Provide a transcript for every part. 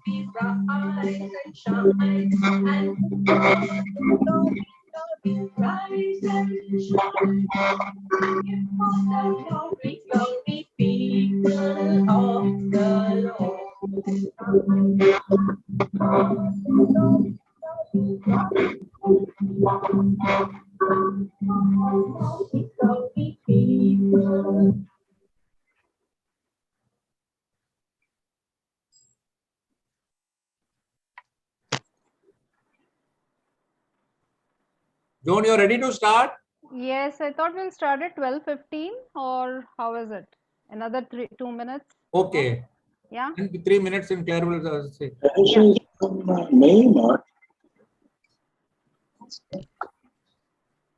be rise and shine, and glory, rise and shine. Give all the glory, glory, people of the Lord. Glory, people. Joan, you're ready to start? Yes, I thought we'll start at 12:15, or how is it? Another 2 minutes? Okay. Yeah. And 3 minutes in Claire will say. Yeah.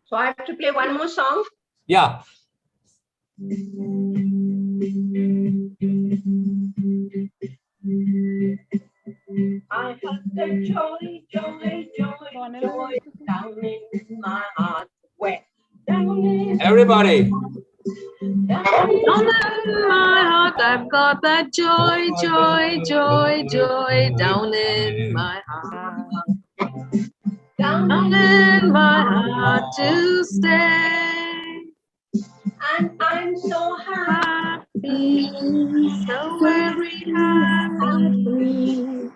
So I have to play one more song. Yeah. I have the joy, joy, joy, joy down in my heart. Where? Down in Everybody. down in my heart, I've got that joy, joy, joy, joy down in my heart. Down in my heart to stay. And I'm so happy, so very happy.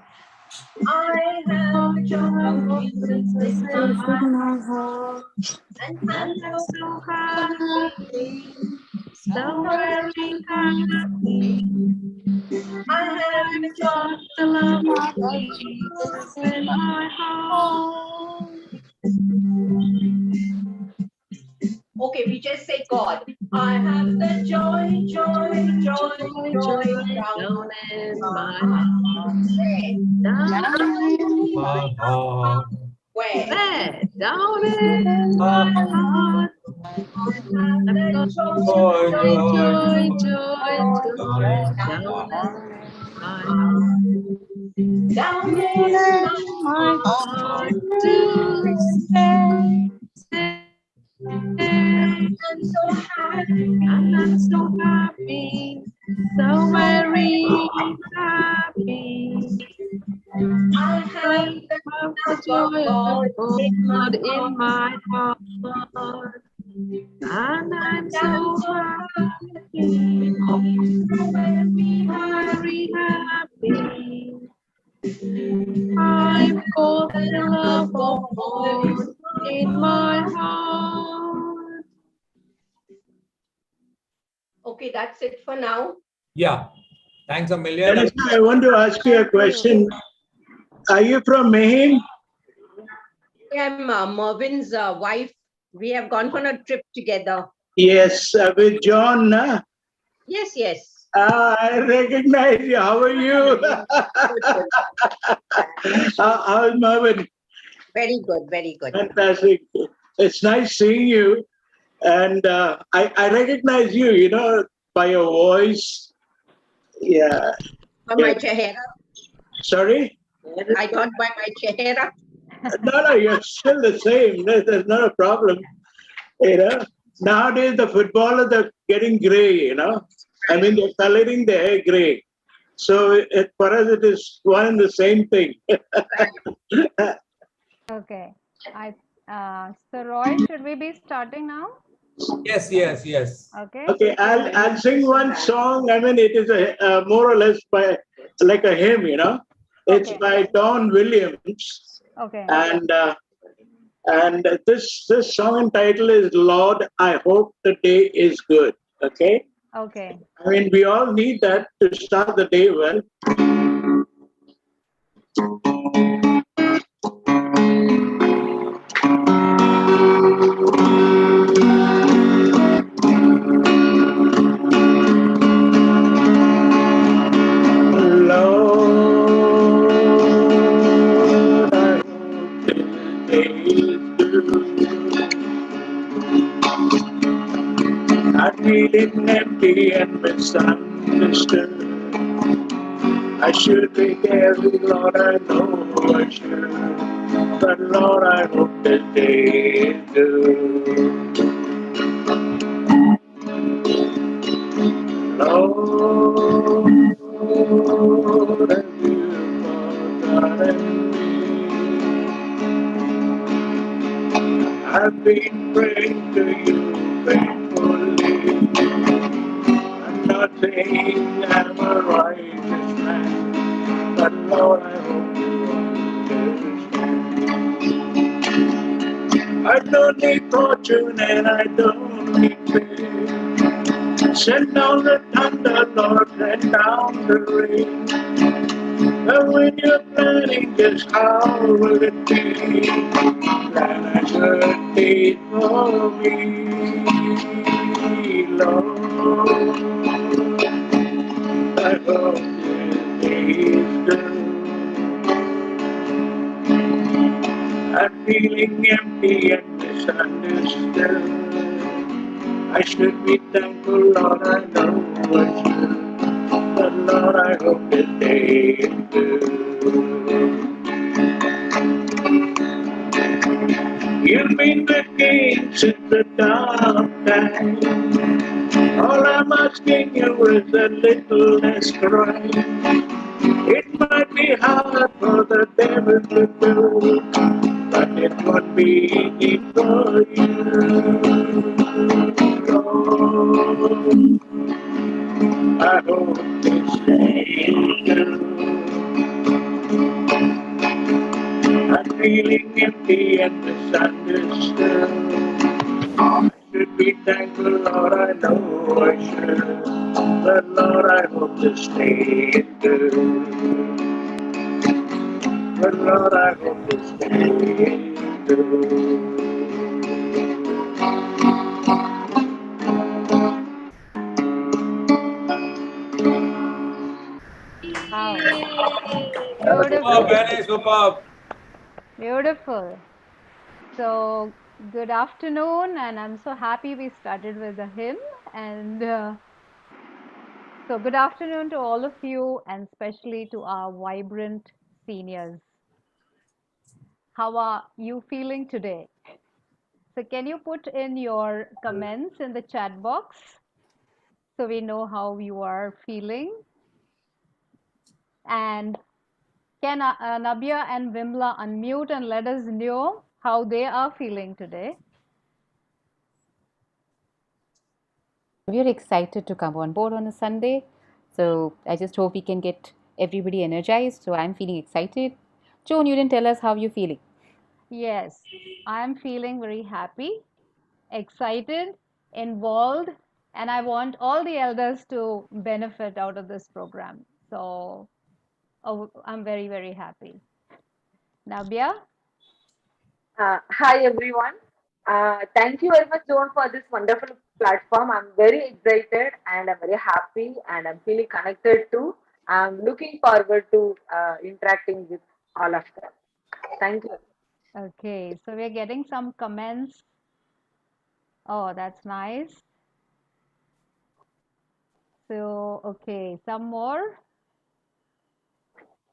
I have joy in my heart, and I'm so happy, so very happy. I have got the love of Jesus in my heart. Okay, we just say God. I have the joy, joy, joy, joy down in my heart. Down in my heart. Where? Down in my heart. I have the joy, joy, joy, joy down in my heart. Down in my heart to stay. I'm so happy, I'm so happy, so very happy. I have the joy of God in my heart, and I'm so happy, very happy. I've got the love of God in my heart. Okay, that's it for now. Yeah. Thanks a million. I want to ask you a question. Are you from Mahim? I'm Mervin's wife. We have gone on a trip together. Yes, with John. Yes, yes. I recognize you. How are you? How's Mervin? Very good, very good. Fantastic. It's nice seeing you. And I recognize you, you know, by your voice. Yeah. By my chehera. Sorry? I thought by my chehera. No, you're still the same. There's not a problem. You know, nowadays the footballers are getting gray, you know. I mean, they're coloring their hair gray. So for us, it is one and the same thing. Okay. So Roy, should we be starting now? Yes, yes, yes. Okay. Okay, I'll sing one song. I mean, it is a more or less by like a hymn, you know. It's by Don Williams. Okay. And this song title is Lord, I Hope the Day is Good. Okay. Okay. I mean, we all need that to start the day well. Lord, I hope this day is good. I'm feeling empty and misunderstood. I should be careful, Lord, I know I should. But Lord, I hope this day is good. Lord, as you calling me. I've been praying to you faithfully, and nothing ever righteous man, but Lord, I hope you understand. I don't need fortune and I don't need fame. Send down the thunder, Lord, send down the rain. And when you're planning just how will it be? Plan a good day for me, Lord. I hope this day is good. I'm feeling empty and misunderstood. I should be thankful, Lord, I know I should. But Lord, I hope this day is good. You've been the king since the dawn of time. All I'm asking you is a little less crime. It might be hard for the devil to do, but it won't be easy for you, Lord. I hope this day is good. I'm feeling empty and misunderstood. I should be thankful, Lord, I know I should. But Lord, I hope this day is good. But Lord, I hope this day is good. Wow. Superb, Beautiful. very superb. Beautiful. So, good afternoon, and I'm so happy we started with a hymn. And so, good afternoon to all of you, and especially to our vibrant seniors. How are you feeling today? So, can you put in your comments in the chat box so we know how you are feeling? And can Nabia and Vimla unmute and let us know how they are feeling today? We're excited to come on board on a Sunday. So I just hope we can get everybody energized. So I'm feeling excited. Joan, you didn't tell us how you're feeling. Yes, I'm feeling very happy, excited, involved, and I want all the elders to benefit out of this program. So I'm very, very happy. Nabia? Hi everyone. Thank you very much, Joan, for this wonderful platform. I'm very excited and I'm very happy and I'm feeling connected to. I'm looking forward to interacting with all of them. Thank you. Okay, so we're getting some comments. Oh, that's nice. So, okay, some more.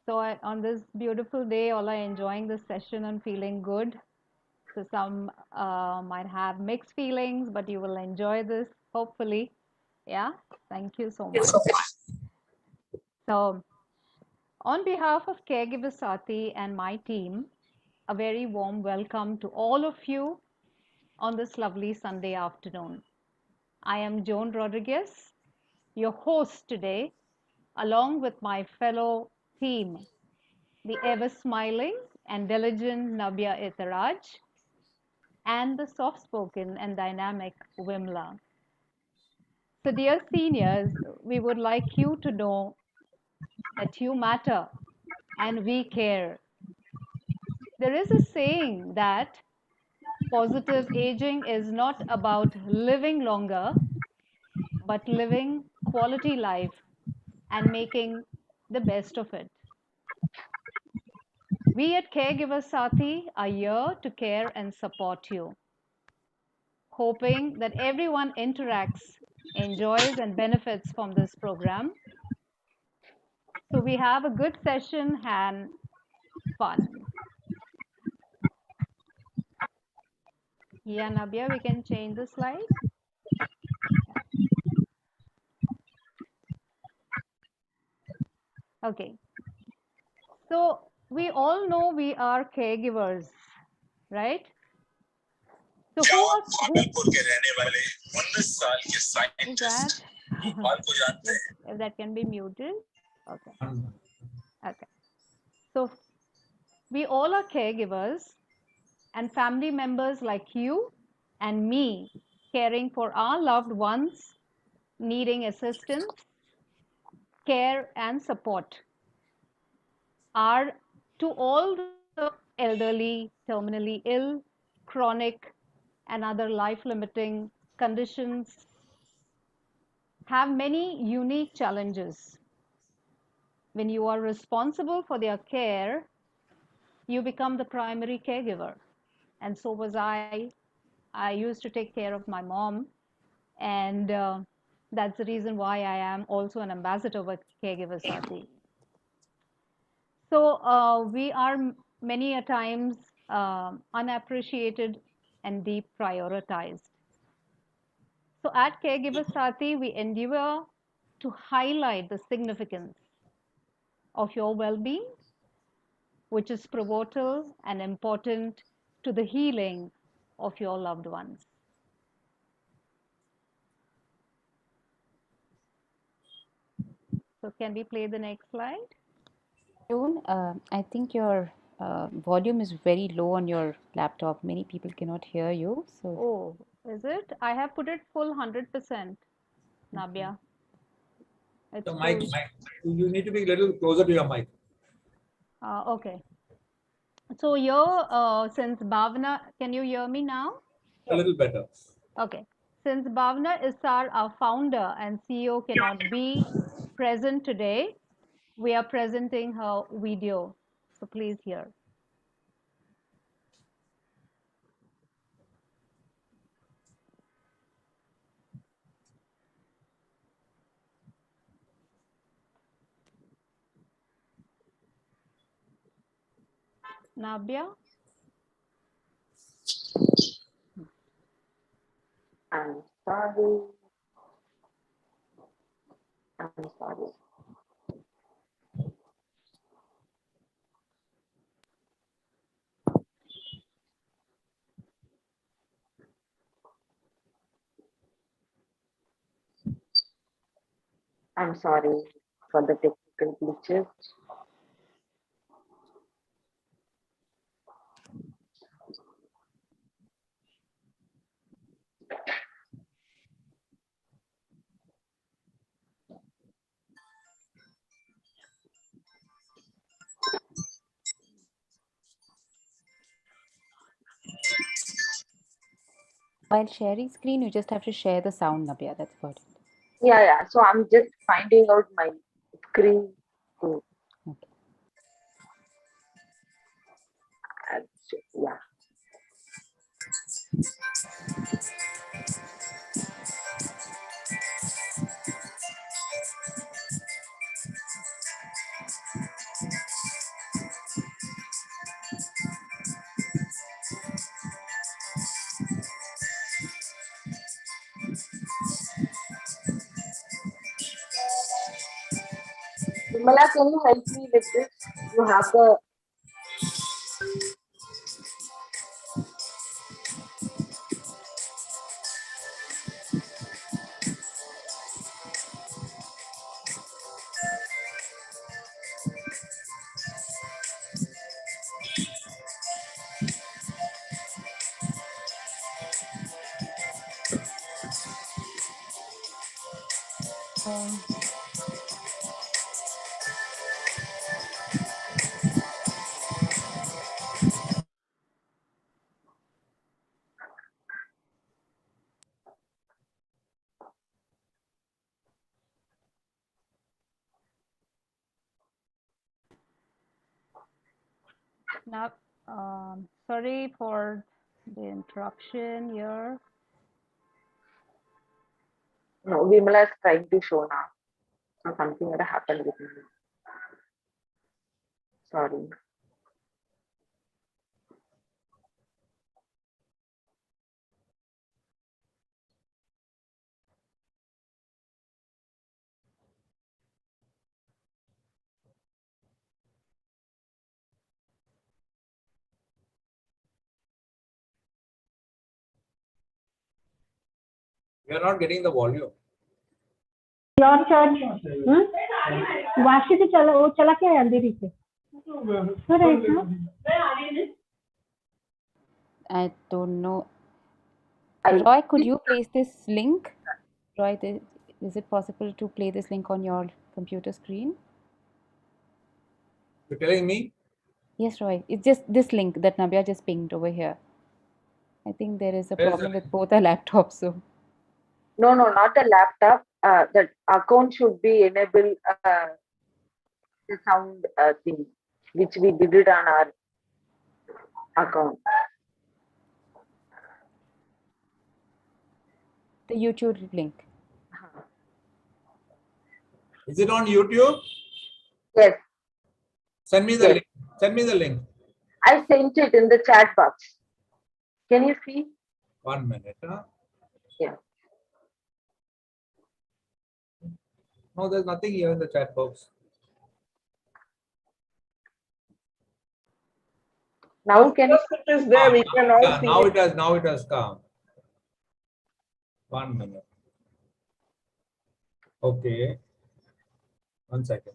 So on this beautiful day, all are enjoying this session and feeling good. So some might have mixed feelings, but you will enjoy this, hopefully. Yeah, thank you so much. So on behalf of Caregiver Sati and my team, a very warm welcome to all of you on this lovely Sunday afternoon. I am Joan Rodriguez, your host today, along with my fellow team, the ever-smiling and diligent Nabia Itaraj, and the soft-spoken and dynamic Wimla. So, dear seniors, we would like you to know that you matter and we care. There is a saying that positive aging is not about living longer, but living quality life and making the best of it. We at Caregiver Sati are here to care and support you, hoping that everyone interacts, enjoys, and benefits from this program. So we have a good session and fun. Yeah, Nabia, we can change the slide. Okay. So we all know we are caregivers, right? So who is that? If that can be muted. Okay. Okay. So we all are caregivers and family members like you and me, caring for our loved ones, needing assistance, care and support, are to all the elderly, terminally ill, chronic and other life limiting conditions, have many unique challenges. When you are responsible for their care, you become the primary caregiver. And so was I. I used to take care of my mom, and that's the reason why I am also an ambassador with Caregiver Sati. So we are many a times unappreciated and deprioritized. So at Caregiver Sati, we endeavor to highlight the significance of your well-being, which is pivotal and important to the healing of your loved ones. So can we play the next slide? Joan, I think your volume is very low on your laptop. Many people cannot hear you. So, Oh, is it? I have put it full 100%, Nabia. It's The mic, full. you need to be a little closer to your mic. Okay. So here, since Bhavna, can you hear me now? A little better. Okay. Since Bhavna Isar, our founder and CEO, cannot be present today, we are presenting her video. So please hear. Nabia? I'm sorry. I'm sorry. I'm sorry for the technical glitches. while sharing screen, you just have to share the sound, Nabia. That's about it. Yeah. So I'm just finding out my screen. To, Okay. yeah. Vimala, can you help me with this? You have the. Now, sorry for the interruption here. No, Vimala is trying to show now. So something had happened with me. Sorry. We are not getting the volume. Your church. Vashi से चला वो चला क्या है अंधेरी से? I don't know. Roy, could you place this link? Roy, is it possible to play this link on your computer screen? You're telling me? Yes, Roy. It's just this link that Nabia just pinged over here. I think there is a Where is problem the with both our laptops. So No, not the laptop. The account should be enable the sound thing, which we did it on our account. the YouTube link. Is it on YouTube? Yes, Send me the Yes. link. Send me the link. I sent it in the chat box. Can you see? 1 minute. Huh? Yeah. No, there's nothing here in the chat box. Now can you? It is there. We can all Yeah, see now it. it has come. 1 minute. Okay. 1 second.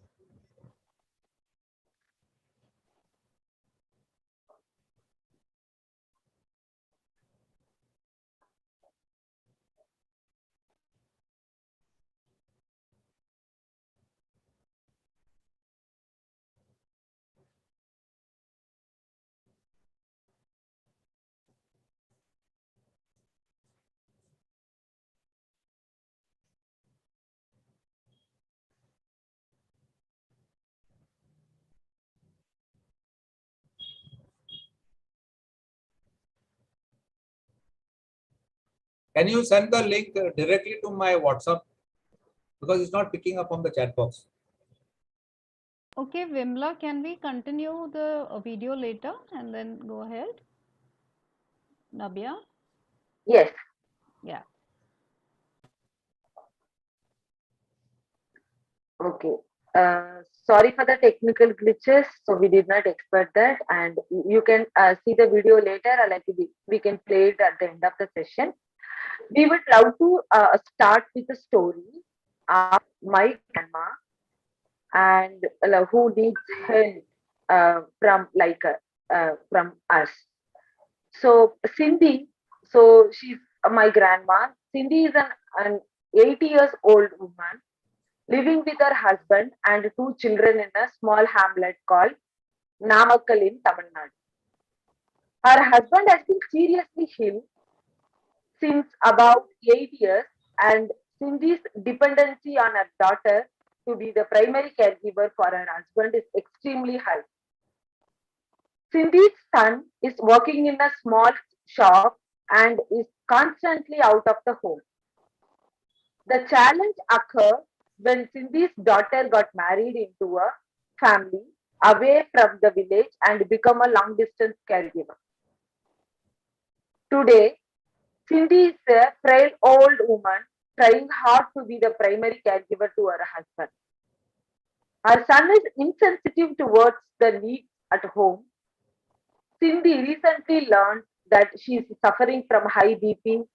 Can you send the link directly to my WhatsApp? Because it's not picking up on the chat box. Okay, Vimla, can we continue the video later and then go ahead? Nabia? Yes. Yeah. Okay. Sorry for the technical glitches. So we did not expect that, and you can see the video later. Or like we can play it at the end of the session. We would love to start with a story of my grandma and who needs help from us. So Cindy, so she's my grandma. Cindy is an 80 years old woman living with her husband and two children in a small hamlet called Namakkal in Tamil Nadu. Her husband has been seriously ill since about 8 years, and Cindy's dependency on her daughter to be the primary caregiver for her husband is extremely high. Cindy's son is working in a small shop and is constantly out of the home. The challenge occurred when Cindy's daughter got married into a family away from the village and become a long distance caregiver. Today, Cindy is a frail old woman trying hard to be the primary caregiver to her husband. Her son is insensitive towards the needs at home. Cindy recently learned that she is suffering from high BP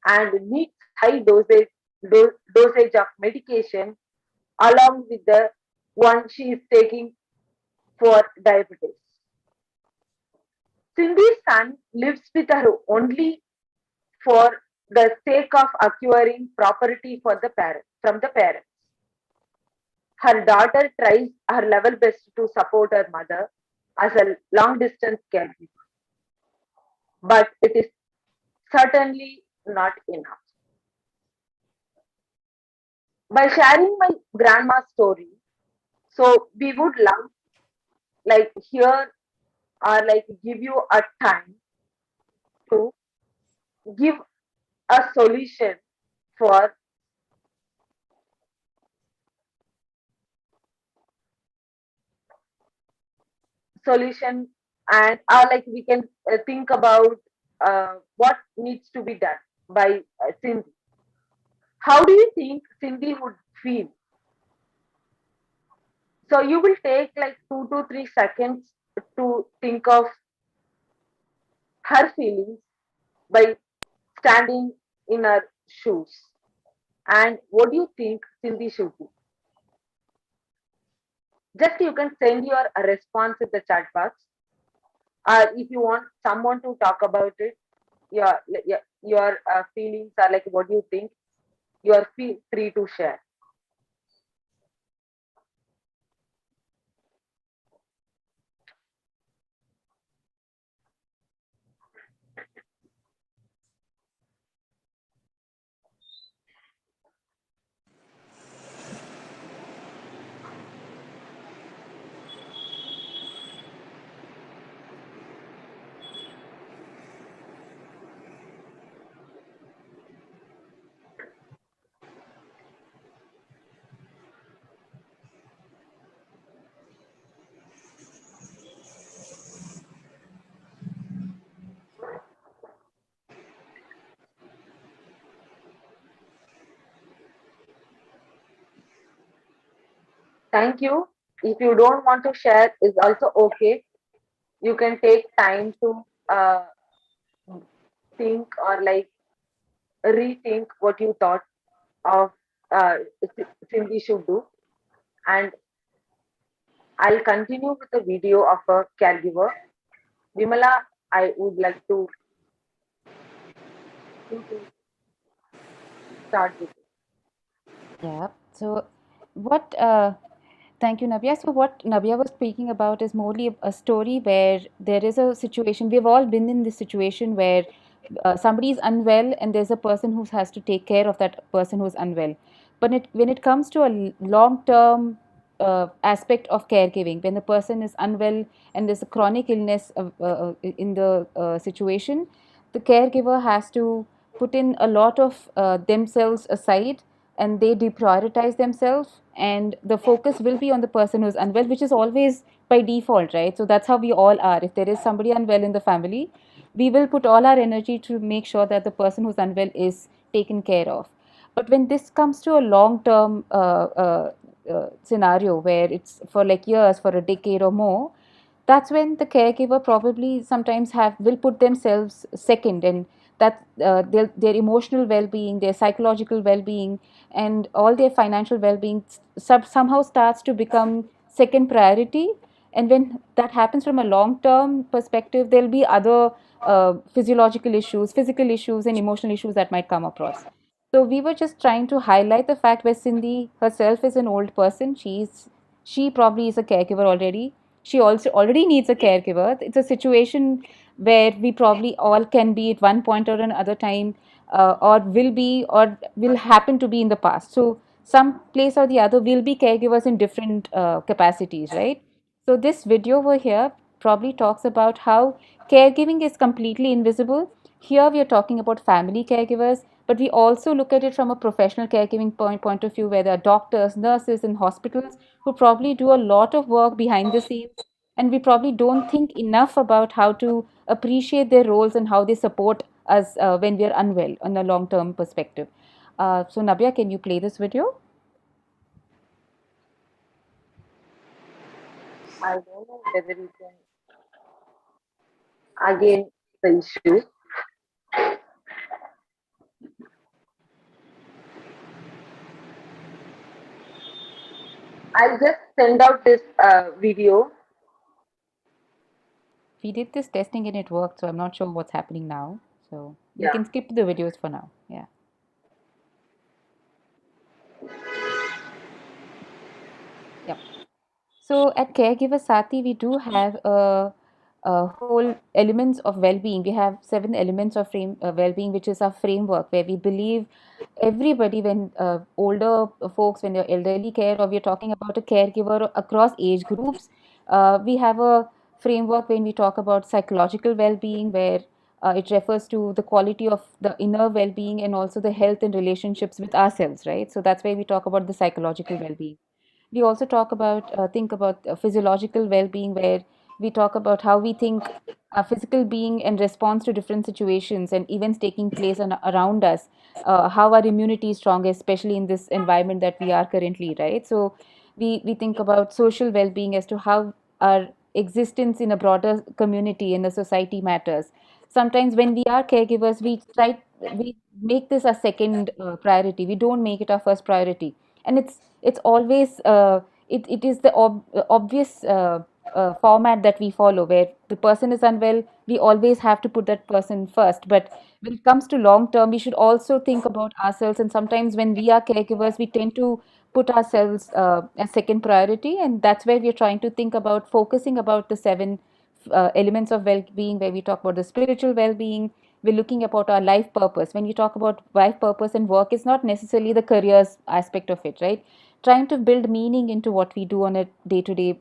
and needs high dosage of medication along with the one she is taking for diabetes. Cindy's son lives with her only for the sake of acquiring property from the parents. Her daughter tries her level best to support her mother as a long distance caregiver, but it is certainly not enough. By sharing my grandma's story, so we would love like hear or like give you a time to give a solution for solution, and like we can think about what needs to be done by Cindy. How do you think Cindy would feel? So you will take like 2 to 3 seconds to think of her feelings by standing in her shoes. And what do you think Cindy should do? Just you can send your response in the chat box. If you want someone to talk about it, your feelings are like what do you think? You are feel free to share. Thank you. If you don't want to share, is also okay. You can take time to think or like rethink what you thought of uh, Cindy should do. And I'll continue with the video of a caregiver. Vimala, I would like to you to start with it. Yeah. So, what? Thank you, Navya. So, what Navya was speaking about is morely a story where there is a situation. We've all been in this situation where somebody is unwell, and there's a person who has to take care of that person who's unwell. But when it comes to a long-term aspect of caregiving, when the person is unwell and there's a chronic illness in the situation, the caregiver has to put in a lot of themselves aside, and they deprioritize themselves, and the focus will be on the person who's unwell, which is always by default, right? So that's how we all are. If there is somebody unwell in the family, we will put all our energy to make sure that the person who's unwell is taken care of. But when this comes to a long term scenario where it's for like years, for a decade or more, that's when the caregiver probably sometimes have will put themselves second, and that their emotional well-being, their psychological well-being, and all their financial well-being somehow starts to become second priority. And when that happens from a long-term perspective, there'll be other physiological issues, physical issues, and emotional issues that might come across. So we were just trying to highlight the fact where Cindy herself is an old person. She probably is a caregiver already. She also already needs a caregiver. It's a situation where we probably all can be at one point or another time, or will be, or will happen to be in the past. So some place or the other will be caregivers in different capacities, right? So this video over here probably talks about how caregiving is completely invisible. Here we are talking about family caregivers, but we also look at it from a professional caregiving point of view, where there are doctors, nurses in hospitals who probably do a lot of work behind the scenes, and we probably don't think enough about how to appreciate their roles and how they support us when we are unwell on a long-term perspective. So Nabia, can you play this video? I don't know whether you can again the issue. I'll just send out this video. We did this testing and it worked, so I'm not sure what's happening now. So we Yeah. can skip the videos for now. Yeah. Yep. So at Caregiver Sati, we do have a whole elements of well-being. We have 7 elements of well-being, which is our framework, where we believe everybody, when older folks, when you're elderly care, or we're talking about a caregiver across age groups, we have a framework when we talk about psychological well-being, where it refers to the quality of the inner well-being and also the health and relationships with ourselves, right? So that's why we talk about the psychological well-being. We also think about physiological well-being, where we talk about how we think our physical being and response to different situations and events taking place around us, how our immunity is strong, especially in this environment that we are currently, right? So we think about social well-being as to how our existence in a broader community, in a society, matters. Sometimes when we are caregivers, we make this a second priority. We don't make it our first priority, and it's always it is the obvious format that we follow, where the person is unwell, we always have to put that person first. But when it comes to long term, we should also think about ourselves, and sometimes when we are caregivers, we tend to put ourselves as second priority, and that's where we're trying to think about focusing about the seven elements of well-being, where we talk about the spiritual well-being. We're looking about our life purpose. When you talk about life purpose and work, it's not necessarily the careers aspect of it, right? Trying to build meaning into what we do on a day-to-day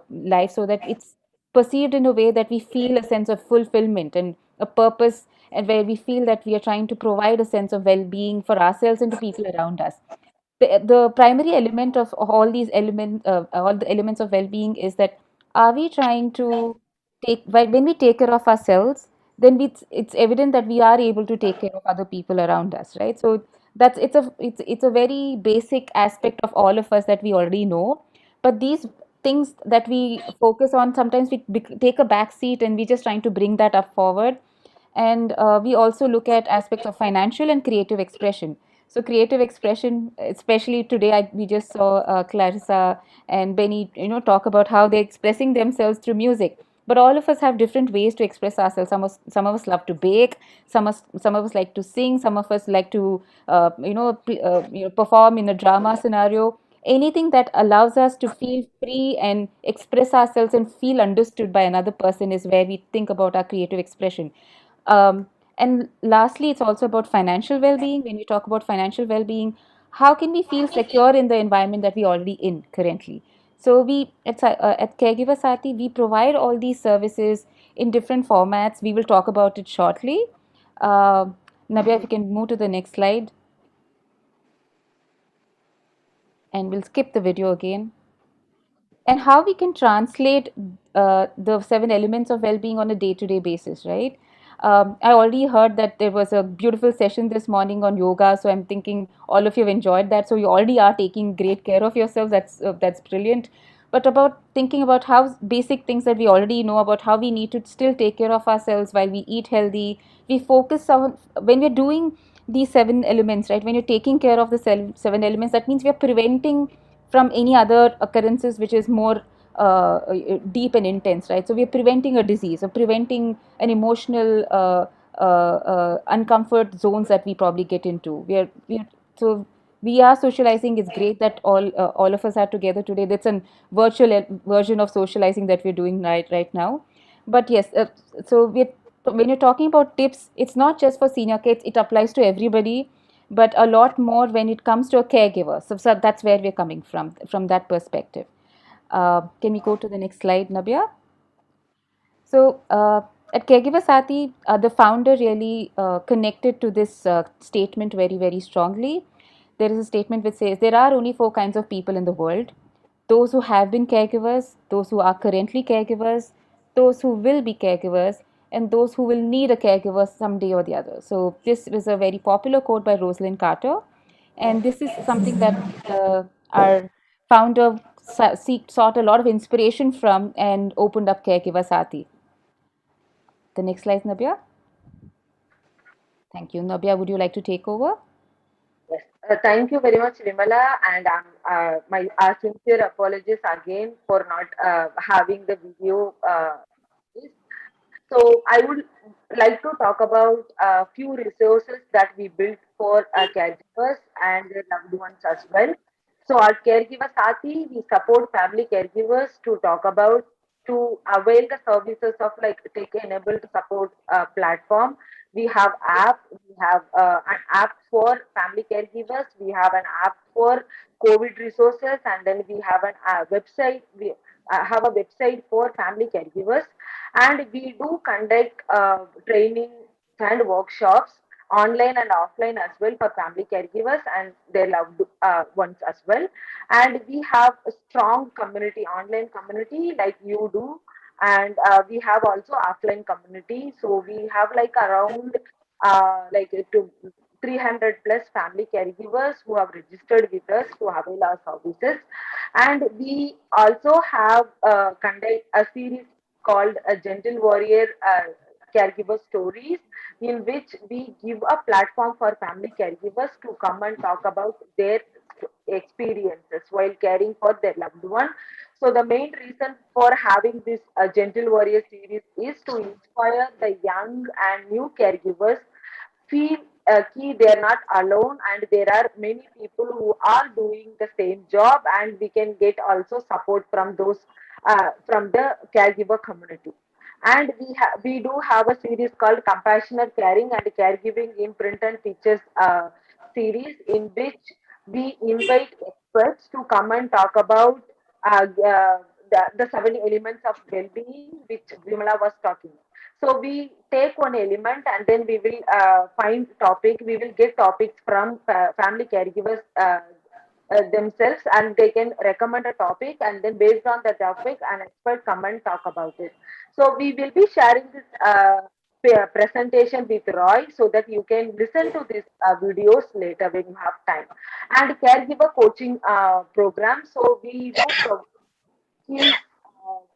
life, so that it's perceived in a way that we feel a sense of fulfillment and a purpose, and where we feel that we are trying to provide a sense of well-being for ourselves and to people around us. The primary element of all these elements, all the elements of well-being, is that are we trying to when we take care of ourselves, then it's evident that we are able to take care of other people around us, right? So that's it's a very basic aspect of all of us that we already know. But these things that we focus on, sometimes we take a back seat, and we're just trying to bring that up forward. And we also look at aspects of financial and creative expression. So creative expression, especially today, we just saw Clarissa and Benny, talk about how they're expressing themselves through music. But all of us have different ways to express ourselves. Some of us love to bake. Some of us like to sing. Some of us like to, perform in a drama scenario. Anything that allows us to feel free and express ourselves and feel understood by another person is where we think about our creative expression. And lastly, it's also about financial well-being. When we talk about financial well-being, how can we feel secure in the environment that we're already in currently? So we at Caregiver Sati, we provide all these services in different formats. We will talk about it shortly. Uh, Nabia, if you can move to the next slide, and we'll skip the video again. And how we can translate the seven elements of well-being on a day-to-day basis, right? I already heard that there was a beautiful session this morning on yoga, so I'm thinking all of you have enjoyed that. So you already are taking great care of yourself. That's brilliant. But about thinking about how basic things that we already know about how we need to still take care of ourselves while we eat healthy. We focus on when we're doing these seven elements, right? When you're taking care of the seven elements, that means we are preventing from any other occurrences which is more deep and intense, right? So we are preventing a disease or preventing an emotional uncomfort zones that we probably get into. So we are socializing. It's great that all of us are together today. That's a virtual version of socializing that we're doing right now. But yes, so when you're talking about tips, it's not just for senior kids. It applies to everybody, but a lot more when it comes to a caregiver. So that's where we're coming from that perspective. Can we go to the next slide, Nabia? So at Caregiver Sati, the founder really connected to this statement very, very strongly. There is a statement which says there are only four kinds of people in the world: those who have been caregivers, those who are currently caregivers, those who will be caregivers, and those who will need a caregiver someday or the other. So this is a very popular quote by Rosalind Carter, and this is something that our founder sought a lot of inspiration from and opened up Caregiver Sati. The next slide, Nabia. Thank you. Nabia, would you like to take over? Yes. Thank you very much, Rimala, and my sincere apologies again for not having the video. So I would like to talk about a few resources that we built for caregivers and their loved ones as well. So at Caregiver Sati, we support family caregivers to talk about to avail the services of like Tech Enabled Support platform. We have we have an app for family caregivers, we have an app for COVID resources, and then we have an website. We have a website for family caregivers, and we do conduct training and workshops online and offline as well for family caregivers and their loved ones as well. And we have a strong community, online community like you do, and we have also offline community. So we have like around to 300 plus family caregivers who have registered with us to avail our services. And we also have conduct a series called a Gentle Warrior caregiver stories, in which we give a platform for family caregivers to come and talk about their experiences while caring for their loved one. So the main reason for having this Gentle Warrior series is to inspire the young and new caregivers feel they are not alone, and there are many people who are doing the same job, and we can get also support from those from the caregiver community. And we do have a series called Compassionate Caring and Caregiving in Print and Teachers series, in which we invite experts to come and talk about the 7 elements of well-being, which Vimala was talking. So we take one element, and then we will find topic. We will get topics from family caregivers themselves, and they can recommend a topic, and then based on the topic, an expert come and talk about it. So we will be sharing this presentation with Roy, so that you can listen to these videos later when you have time. And caregiver coaching program. So we do skills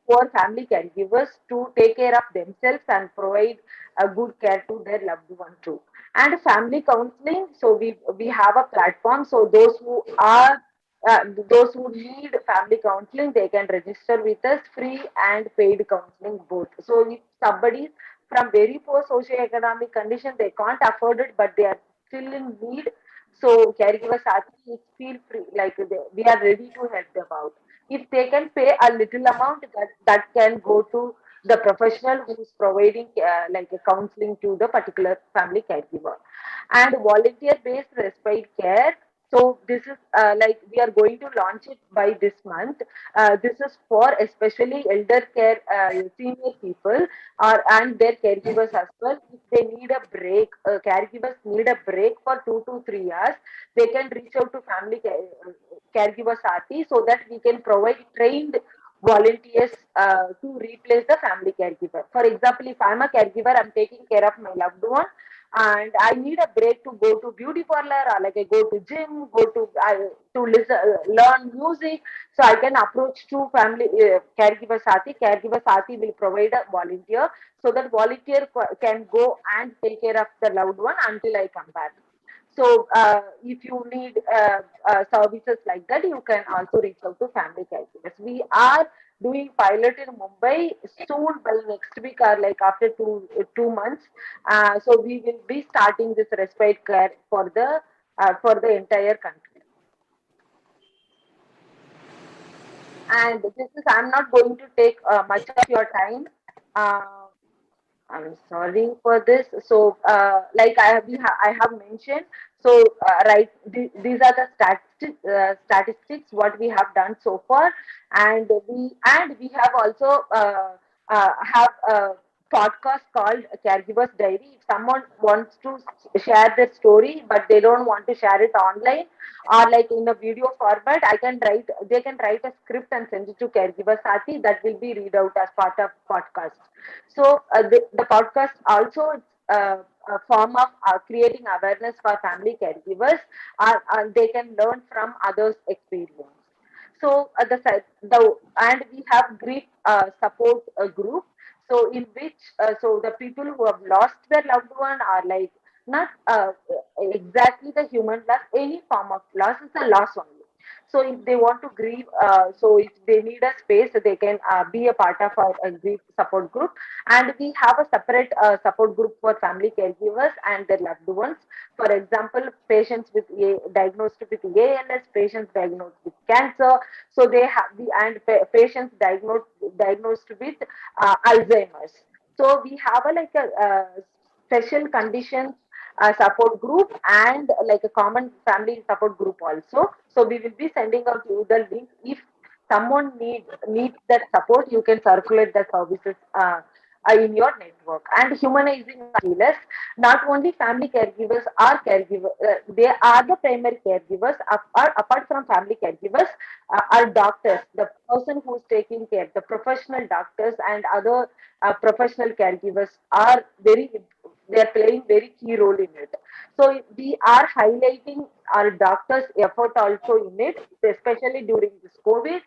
for family caregivers to take care of themselves and provide a good care to their loved one too. And family counseling, so we have a platform. So those who need family counseling, they can register with us, free and paid counseling both. So if somebody from very poor socioeconomic condition, they can't afford it, but they are still in need. So caregivers actually feel free, like we are ready to help them out. If they can pay a little amount, that can go to the professional who is providing like a counseling to the particular family caregiver. And volunteer based respite care, so this is like we are going to launch it by this month. This is for especially elder care, senior people, or and their caregivers as well. If they need a break, caregivers need a break for 2 to 3 hours, they can reach out to caregiver Sati, so that we can provide trained volunteers to replace the family caregiver. For example, if I'm a caregiver, I'm taking care of my loved one, and I need a break to go to beauty parlor, or like I go to gym, go to listen, learn music. So I can approach to family caregiver Sati. Caregiver Sati will provide a volunteer, so that volunteer can go and take care of the loved one until I come back. So if you need services like that, you can also reach out to family caregivers. We are doing pilot in Mumbai soon, by next week or like after 2 months. So we will be starting this respite care for the entire country. And this is, I'm not going to take much of your time. Uh, I'm sorry for this. So, like I have mentioned, so right, these are the statistics what we have done so far, and we have also have a podcast called Caregivers Diary. If someone wants to share their story, but they don't want to share it online or like in a video format, they can write a script and send it to Caregiver Sati, that will be read out as part of podcast. So the podcast also it's a form of creating awareness for family caregivers, they can learn from others' experience. So and we have grief support group. So in which so the people who have lost their loved one are like not exactly the human loss, any form of loss is a loss only. So if they want to grieve, so if they need a space, they can be a part of our grief support group. And we have a separate support group for family caregivers and their loved ones. For example, patients diagnosed with ALS, patients diagnosed with cancer. So they have patients diagnosed with Alzheimer's. So we have a special conditions support group and like a common family support group also. So we will be sending out you the link. If someone needs that support, you can circulate the services in your network. And humanizing healers, not only family caregivers are caregivers, they are the primary caregivers. Apart from family caregivers, are doctors, the person who is taking care, the professional doctors and other professional caregivers are they are playing very key role in it. So we are highlighting our doctors' effort also in it, especially during this COVID.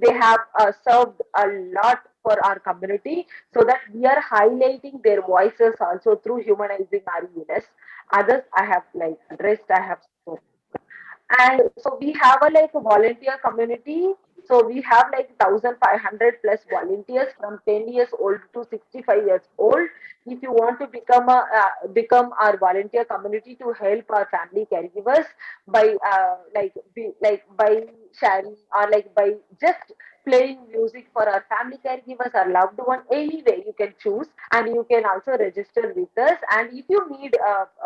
They have served a lot for our community, so that we are highlighting their voices also through humanizing RES. Others I have like addressed, I have spoken. And so we have a like a volunteer community. So we have like 1,500 plus volunteers from 10 years old to 65 years old. If you want to become our volunteer community to help our family caregivers by by sharing, or like by just playing music for our family caregivers, our loved one, any way you can choose, and you can also register with us. And if you need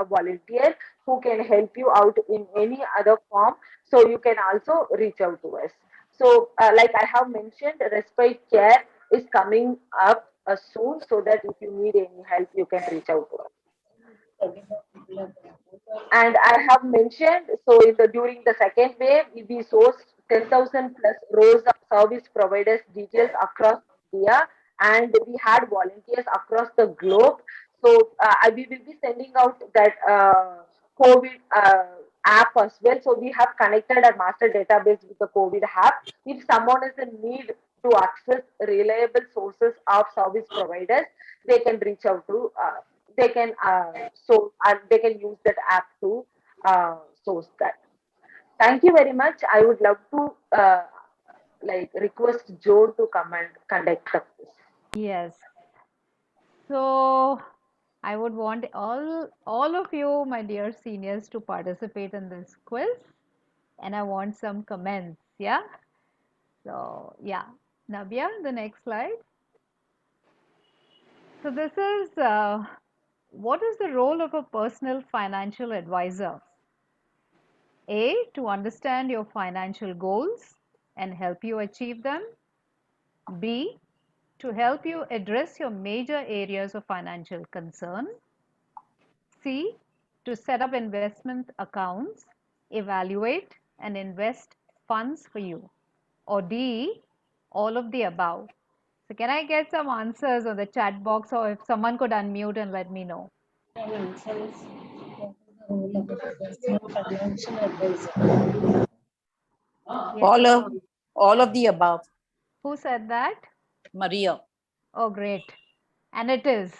a volunteer who can help you out in any other form, so you can also reach out to us. So like I have mentioned, respite care is coming up soon, so that if you need any help, you can reach out to us. And I have mentioned, so in the during the second wave, we sourced 10,000 plus rows of service providers details across India, and we had volunteers across the globe. So we will be sending out that COVID app as well. So we have connected our master database with the COVID app. If someone is in need to access reliable sources of service providers, they can reach out to. They can they can use that app to source that. Thank you very much. I would love to like request Joe to come and conduct this. Yes. So I would want all of you, my dear seniors, to participate in this quiz, and I want some comments. Yeah. So yeah, Nabia, the next slide. So this is what is the role of a personal financial advisor? A, to understand your financial goals and help you achieve them. B, to help you address your major areas of financial concern. C, to set up investment accounts, evaluate and invest funds for you. Or D, all of the above. So can I get some answers on the chat box, or if someone could unmute and let me know? Yes. All of the above. Who said that? Maria. Oh, great. And it is.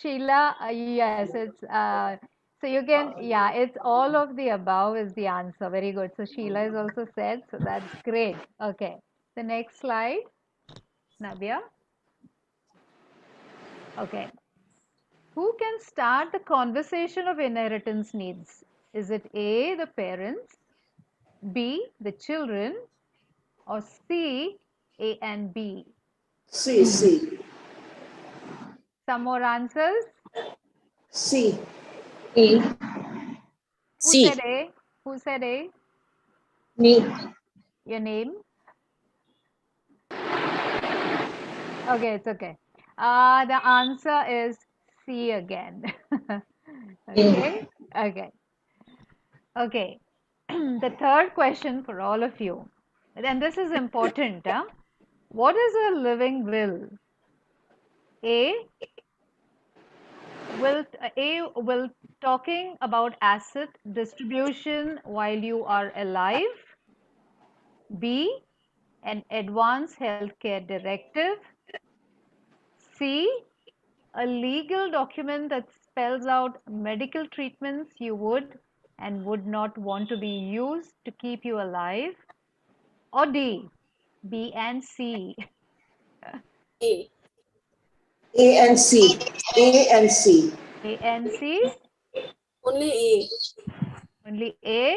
Sheila, yes, it's so you can, yeah, it's all of the above is the answer. Very good. So Sheila is also said, so that's great. Okay. The next slide, Nabia. Okay. Who can start the conversation of inheritance needs? Is it A, the parents, B, the children, or C, A and B? C. Some more answers? C. E. Who C. said A? Who said A? Me. Your name? Okay, it's okay. The answer is C again. Okay, okay, okay. The third question for all of you, and this is important. What is a living will? A will talking about asset distribution while you are alive. B, an advance healthcare directive. C, a legal document that spells out medical treatments you would and would not want to be used to keep you alive. Or D, B and C. A and C. A and C. A and C? Only A. Only A?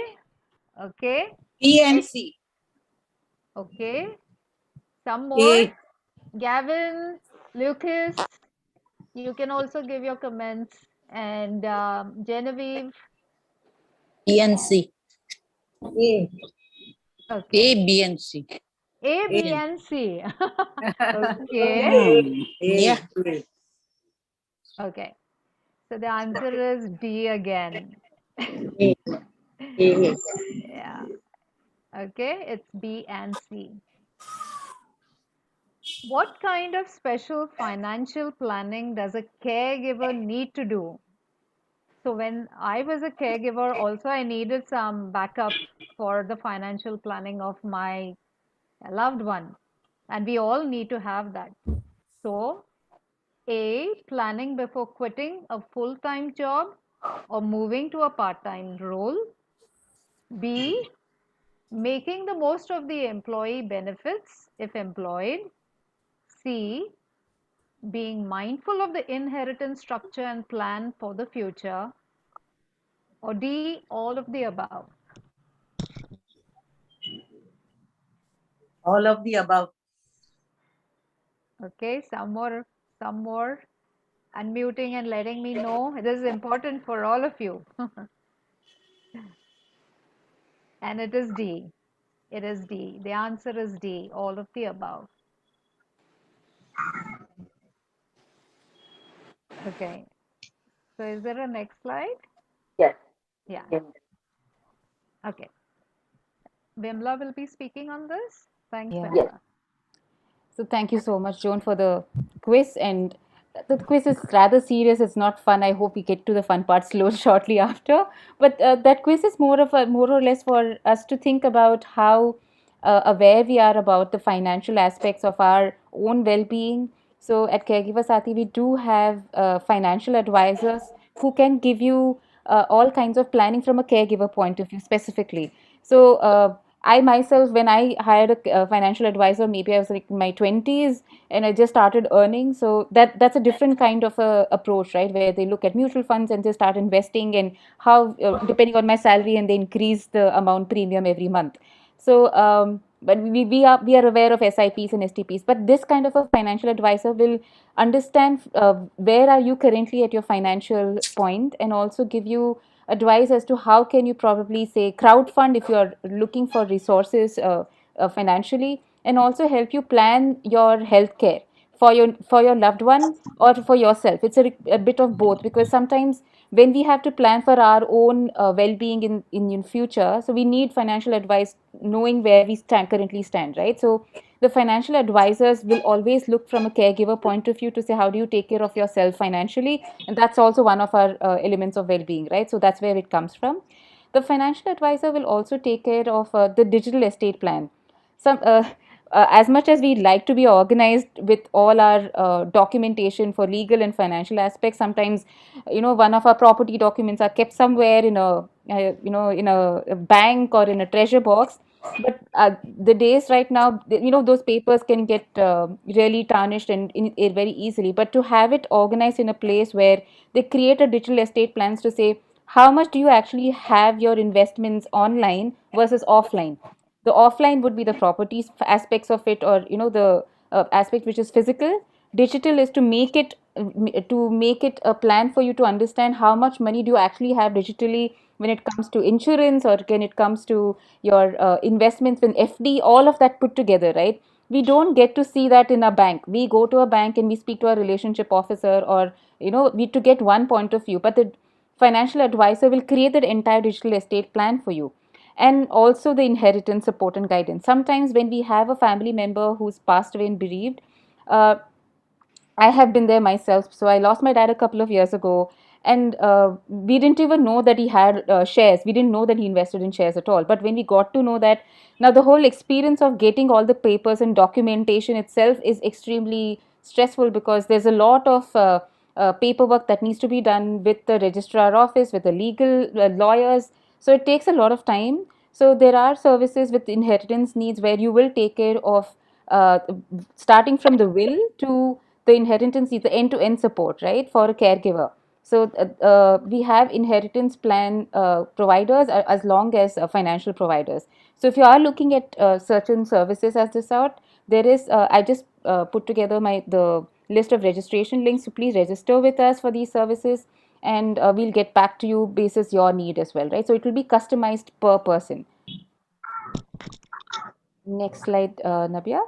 Okay. B and C. Okay. Some more? Gavin, Lucas, you can also give your comments. And Genevieve. B and C. A. Okay. A, B and C. A, B, A. and C. Okay. Yeah. Okay. So the answer is D again. A. Yeah. Okay. It's B and C. What kind of special financial planning does a caregiver need to do? So when I was a caregiver, also I needed some backup for the financial planning of my loved one, and we all need to have that. So, A, planning before quitting a full-time job or moving to a part-time role. B, making the most of the employee benefits if employed. C, being mindful of the inheritance structure and plan for the future. Or D, all of the above. All of the above. Okay, some more unmuting and letting me know. This is important for all of you. And it is D. It is D. The answer is D, all of the above. Okay. So is there a next slide? Yes. Yeah. Yes. Okay. Vimla will be speaking on this. Thanks, Yeah. Yes. Vimla. So thank you so much, Joan, for the quiz. And the quiz is rather serious. It's not fun. I hope we get to the fun part slow shortly after. But that quiz is more or less for us to think about how aware we are about the financial aspects of our own well-being. So at Caregiver Sati, we do have financial advisors who can give you all kinds of planning from a caregiver point of view specifically. So I myself, when I hired a financial advisor, maybe I was like in my 20s and I just started earning. So that's a different kind of a approach, right? Where they look at mutual funds and they start investing and how, depending on my salary, and they increase the amount premium every month. So, but we are aware of SIPs and STPs. But this kind of a financial advisor will understand where are you currently at your financial point, and also give you advice as to how can you probably say crowdfund if you are looking for resources financially, and also help you plan your healthcare for your loved one or for yourself. It's a bit of both, because sometimes when we have to plan for our own well-being in future, so we need financial advice knowing where we currently stand, right? So the financial advisors will always look from a caregiver point of view to say how do you take care of yourself financially, and that's also one of our elements of well-being, right? So that's where it comes from. The financial advisor will also take care of the digital estate plan. Some As much as we like to be organized with all our documentation for legal and financial aspects, sometimes one of our property documents are kept somewhere in a bank or in a treasure box. But the days right now, those papers can get really tarnished and very easily. But to have it organized in a place where they create a digital estate plans to say how much do you actually have your investments online versus offline. The offline would be the properties aspects of it, or the aspect which is physical. Digital is to make it a plan for you to understand how much money do you actually have digitally when it comes to insurance, or when it comes to your investments in FD, all of that put together, right? We don't get to see that in a bank. We go to a bank and we speak to a relationship officer, or we to get one point of view, but the financial advisor will create that entire digital estate plan for you. And also the inheritance support and guidance. Sometimes when we have a family member who's passed away and bereaved, uh, I have been there myself. So I lost my dad a couple of years ago, and we didn't even know that he had shares. We didn't know that he invested in shares at all. But when we got to know that, now the whole experience of getting all the papers and documentation itself is extremely stressful, because there's a lot of paperwork that needs to be done with the registrar office, with the legal lawyers. So it takes a lot of time. So there are services with inheritance needs where you will take care of uh, starting from the will to the inheritance needs, the end-to-end support, right, for a caregiver. So we have inheritance plan providers as long as financial providers. So if you are looking at certain services as this out, there is I just put together the list of registration links. So please register with us for these services, and we'll get back to you basis your need as well, right? So it will be customized per person. Next slide, Nabia.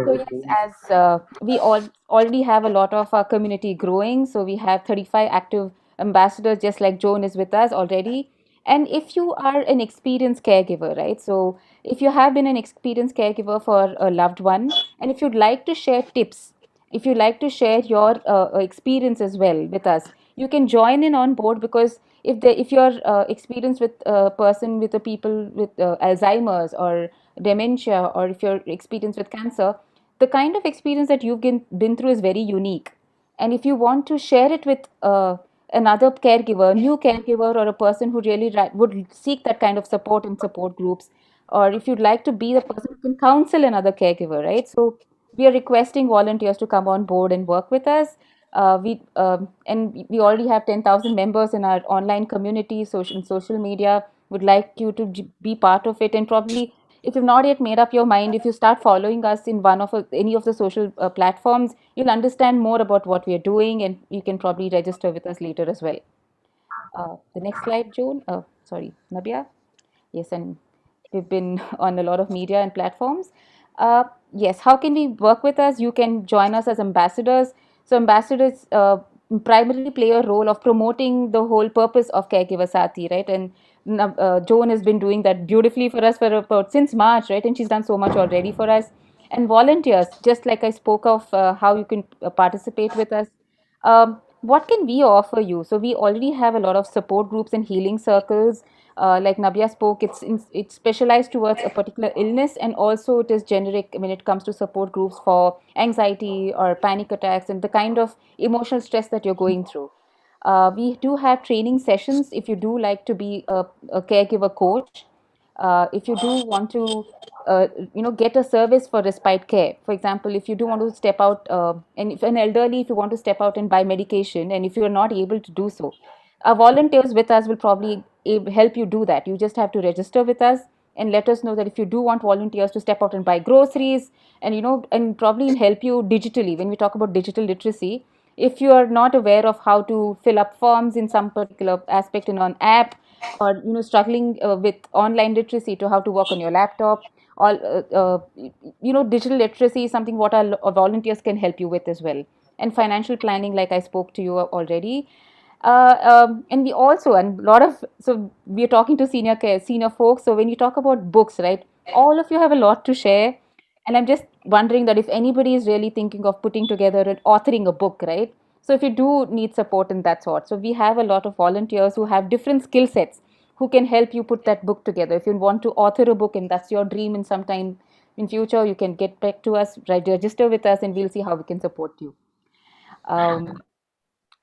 So yes, as we already have a lot of our community growing, so we have 35 active ambassadors, just like Joan is with us already. And if you are an experienced caregiver, right? So if you have been an experienced caregiver for a loved one, and if you'd like to share tips, if you'd like to share your experience as well with us, you can join in on board, because if you're experienced with a person with a people with Alzheimer's or dementia, or if you're experienced with cancer, the kind of experience that you've been through is very unique. And if you want to share it with another caregiver, new caregiver, or a person who really would seek that kind of support in support groups, or if you'd like to be the person who can counsel another caregiver, right? So we are requesting volunteers to come on board and work with us. We already have 10,000 members in our online community, social media. Would like you to be part of it, and probably if you've not yet made up your mind, if you start following us in any of the social platforms, you'll understand more about what we are doing, and you can probably register with us later as well. The next slide, Joan. Sorry, Nabia. Yes, and we've been on a lot of media and platforms. Yes, how can we work with us? You can join us as ambassadors. So ambassadors primarily play a role of promoting the whole purpose of Caregiver Sati, right? And Joan has been doing that beautifully for us for about since March, right? And she's done so much already for us. And volunteers, just like I spoke of, how you can participate with us. What can we offer you? So we already have a lot of support groups and healing circles. Like Nabia spoke, it's specialized towards a particular illness, and also it is generic when it comes to support groups for anxiety or panic attacks and the kind of emotional stress that you're going through. We do have training sessions if you do like to be a caregiver coach. If you do want to get a service for respite care, for example, if you do want to step out, and if an elderly, if you want to step out and buy medication, and if you are not able to do so, our volunteers with us will probably help you do that. You just have to register with us and let us know that if you do want volunteers to step out and buy groceries, and and probably help you digitally. When we talk about digital literacy, if you are not aware of how to fill up forms in some particular aspect in an app, or struggling with online literacy to how to work on your laptop, or digital literacy is something what our volunteers can help you with as well. And financial planning, like I spoke to you already. And we also, and a lot of, so we are talking to senior folks. So when you talk about books, right, all of you have a lot to share. And I'm just wondering that if anybody is really thinking of putting together and authoring a book, right? So if you do need support in that sort, so we have a lot of volunteers who have different skill sets who can help you put that book together. If you want to author a book and that's your dream, in some time in future, you can get back to us, right, register with us, and we'll see how we can support you.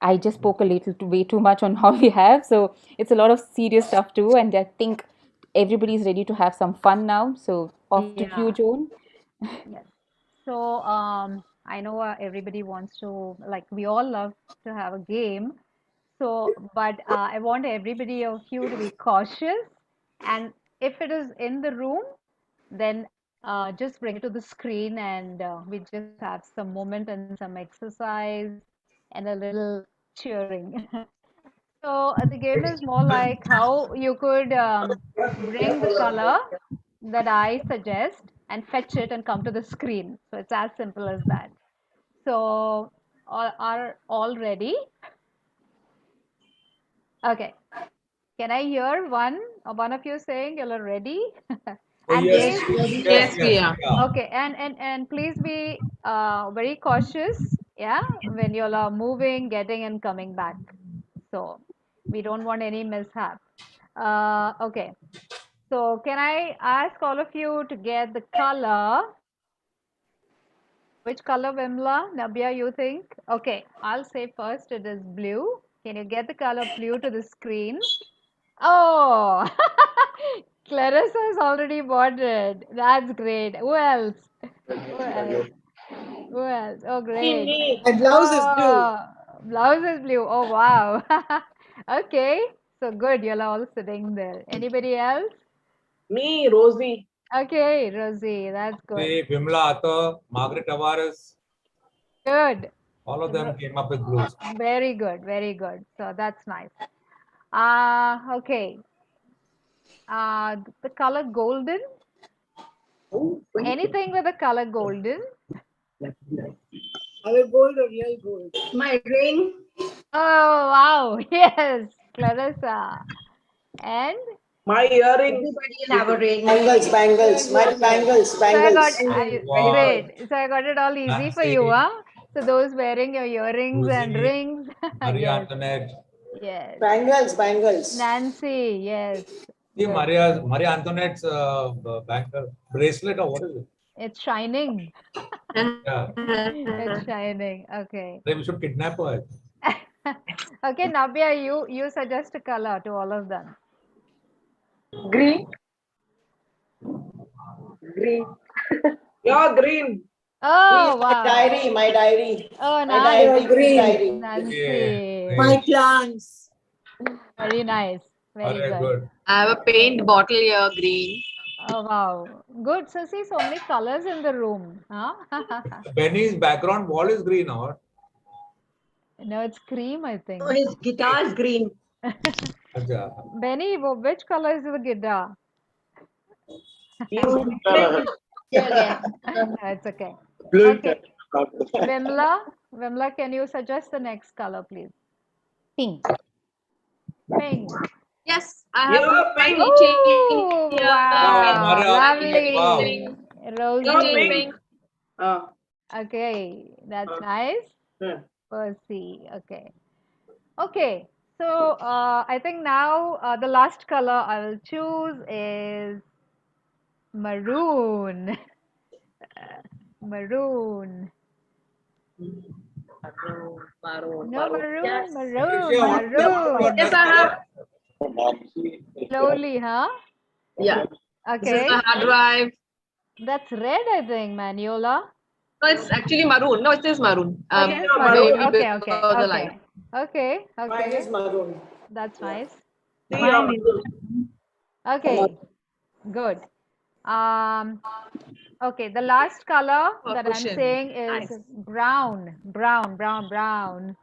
I just spoke a little way too much on how we have. So it's a lot of serious stuff too. And I think everybody's ready to have some fun now. So off to you, Joan. Yes. So I know everybody wants to, like, we all love to have a game. So, but I want everybody of you to be cautious. And if it is in the room, then just bring it to the screen, and we just have some moment and some exercise and a little cheering. So the game is more like how you could bring the color that I suggest and fetch it and come to the screen. So it's as simple as that. So are all ready? Okay. Can I hear one of you saying you're ready? And Yes, please, Yes, we are. okay, and please be very cautious, yeah, when you're moving, getting and coming back. So we don't want any mishap. Okay. So can I ask all of you to get the color? Which color, Vimla? Nabia, you think? Okay, I'll say first it is blue. Can you get the color blue to the screen? Oh, Clarissa has already bought it. That's great. Who else? Who else? Who else? Oh, great. My blouse is blue. Oh, blouse is blue. Oh, wow. Okay, so good. You're all sitting there. Anybody else? Me, Rosie. Okay, Rosie, that's good. Vimla Atta, Margaret Tavares, Good. all of them came up with blues. Very good, very good. So that's nice. Okay. The color golden. Oh, Anything with the color golden? Our gold or real gold? My ring. Oh, wow. Yes, Clarissa. And My earrings. Everybody in our range. Bangles, bangles, my bangles, so I got bangles. Wow. great. So I got it all easy for you, Nancy. huh? So those wearing your earrings and Rosie, rings. Marie Yes, Antoinette. yes. Bangles, bangles. Nancy, yes. See Good. Marie Antoinette's banker bracelet or what is it? It's shining. Yeah. It's shining. Okay. Then we should kidnap her. Okay, Navya, you suggest a color to all of them. Green. Green. You're green. Oh, My wow. diary, my diary. Oh, My nice. diary, Green. diary. Nancy. My plants. Very nice. Very Very good. good. I have a paint bottle here, green. Oh, wow. Good. So, see, so many colors in the room. Huh? Benny's background wall is green or No, it's cream, I think. Oh, his guitar is green. Acha. Benny, which color is the guitar? Yeah. It's okay. Blue. Okay. Vimla, can you suggest the next color, please? Pink. Pink. Yes, I You're have pink. Oh, Yeah. wow. Maria, wow. Lovely. You're Rosie. pink. Okay, that's nice. Yeah. Percy. Okay. Okay. So I think now the last color I will choose is maroon. Maroon. Maroon. No, maroon, Yes. maroon, Patricia, what maroon. Yes, I have. Slowly, huh? Yeah. This is Okay. my hard drive. That's red, I think, Maniola. No, it's actually maroon. No, it is maroon. It is yeah, maroon. maroon. Okay, okay, below the okay. line. Okay, Mine okay. is maroon. That's nice. See, you're Okay, good. Okay, the last color that I'm cushion. saying is Nice. brown, brown, brown, brown,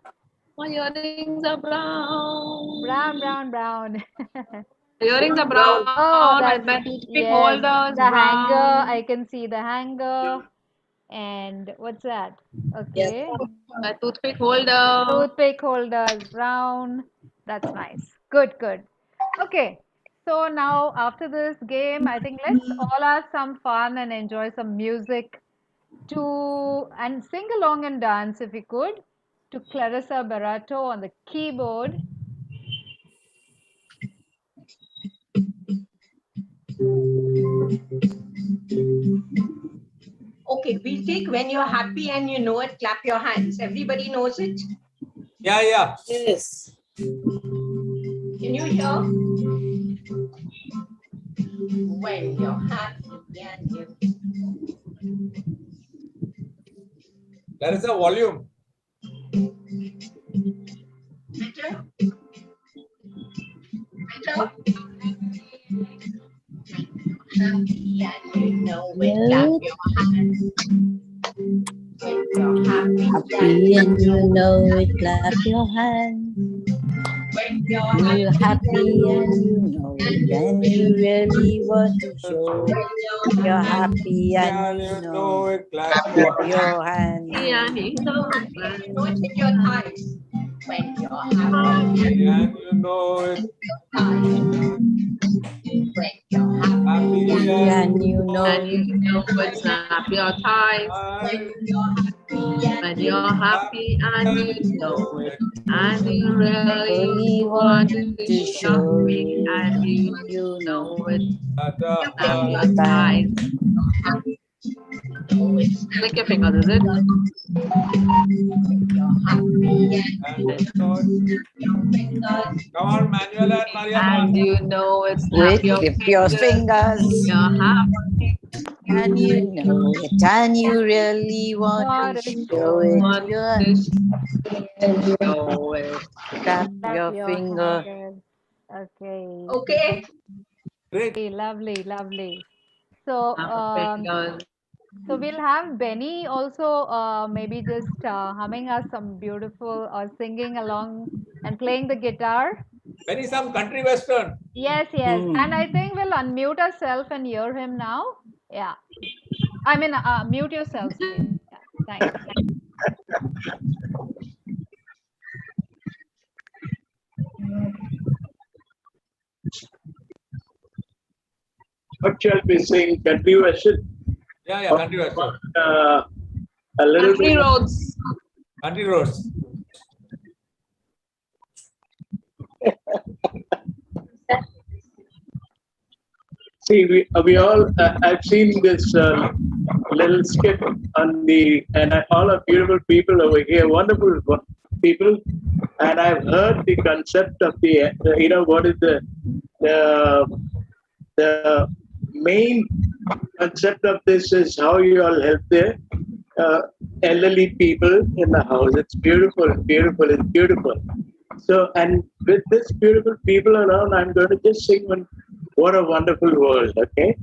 My earrings are brown. brown, brown, brown. My earrings are brown. Oh, my that's toothpick yes. holders The brown. hanger, I can see the hanger. And what's that? Okay, My toothpick holder. toothpick holder is brown. That's nice. Good, good. Okay. So now after this game, I think let's all have some fun and enjoy some music and sing along and dance if you could to Clarissa Barato on the keyboard. Okay, we'll take when you're happy and you know it, clap your hands. Everybody knows it? Yeah, yeah. Yes. Can you hear? When you're happy and you There is a volume. better? Better? Happy and you know it, clap your hands. When you're happy And you know it, clap your hands. when you're You're happy and you know it, and you really want to show it. You're happy and you know it, clap clap your hands. and you know it, don't hit your thighs. When you're happy and And you know it. when you're happy And you know it, snap your thighs. When you're happy and you know it, and you really want to show it, and you know it, snap your thighs. Click your fingers, is it? Come on, Manuel and Maria. And you know it, snap your fingers. You're happy and you know it, and you really want to show it. You show it. Tap your finger. fingers. Okay. Okay. Great. Okay, lovely, lovely. So, so we'll have Benny also maybe just humming us some beautiful or singing along and playing the guitar. Benny, some country western. Yes, yes. And I think we'll unmute ourselves and hear him now. Yeah. I mean, mute yourselves, please. Yeah. Thanks. shall we sing? Country version? Yeah, country version. A little Country bit. roads. Country roads. See, we all, I've seen this little skit on and all are beautiful people over here, wonderful people. And I've heard the concept of what is the main concept of this is how you all help the elderly people in the house. It's beautiful, beautiful, it's beautiful. So, and with this beautiful people around, I'm going to just sing one. What a wonderful world, okay?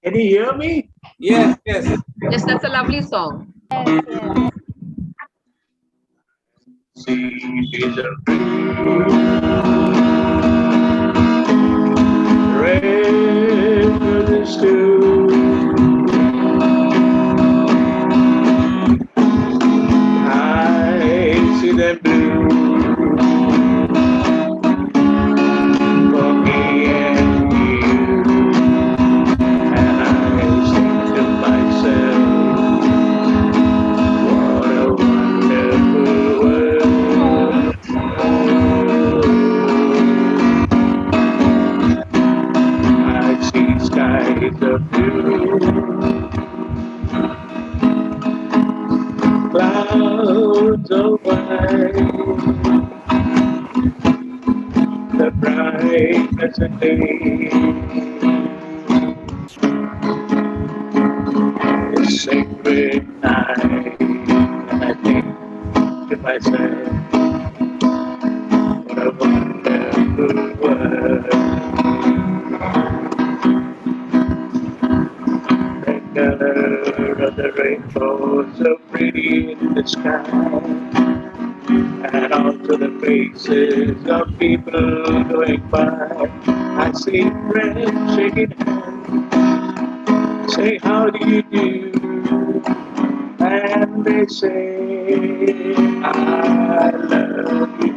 Can you hear me? Yes, yes. Yes, that's a lovely song. Yes, yes. Seas are rivers too. I see them blue for me and you, and I think to myself, what a wonderful world. I see skies of blue, clouds of white, the bright pleasant day, the sacred night, and I think to myself, what a wonderful world. The color of the rainbow so pretty in the sky, and also the faces of people going by. I see friends shaking hands, say how do you do, and they say I love you.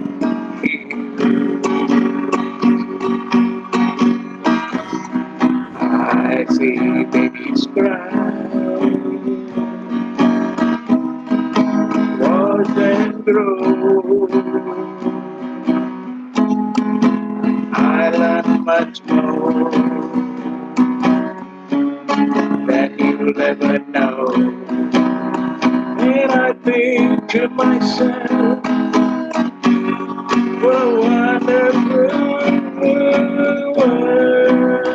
I see babies cry, watch them grow. I learn much more than you'll ever know. And I think to myself, what a wonderful world.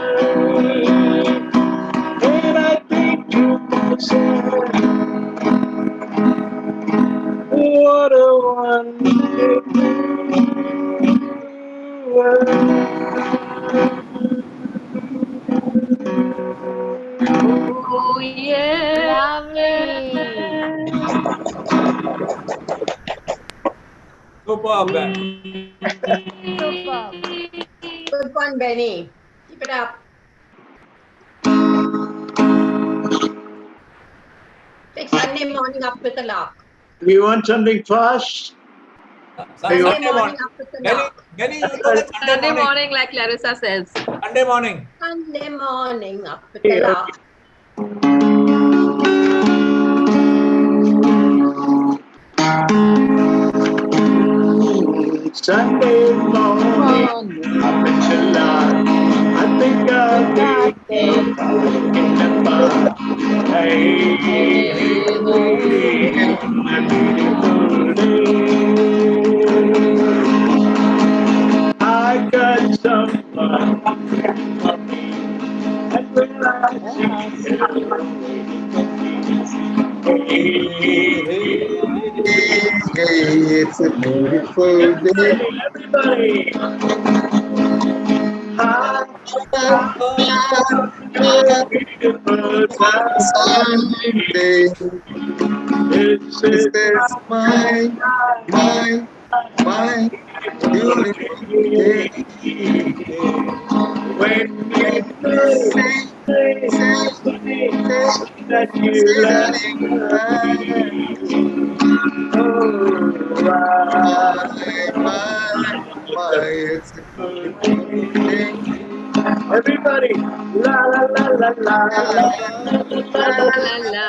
And I think to myself, what a wonderful world. Oh, yeah. Lovely. Superb. Superb. Good one, Benny. Keep it up. Take Sunday morning up with a lark. We want something fast. Sunday Sunday morning up with a lark. Benny, you know that Sunday morning, like Clarissa says. Sunday morning. Sunday morning up with a lark. Sunday morning, up in the line. I think I'll be in the bar. Hey, my beautiful day. I got someone for me, and when I see It's a beautiful day. everybody, beautiful Sunday. This This is is my beautiful day. when you say that you love me. My, it's a beautiful day. Everybody. La la la la la la la La la la.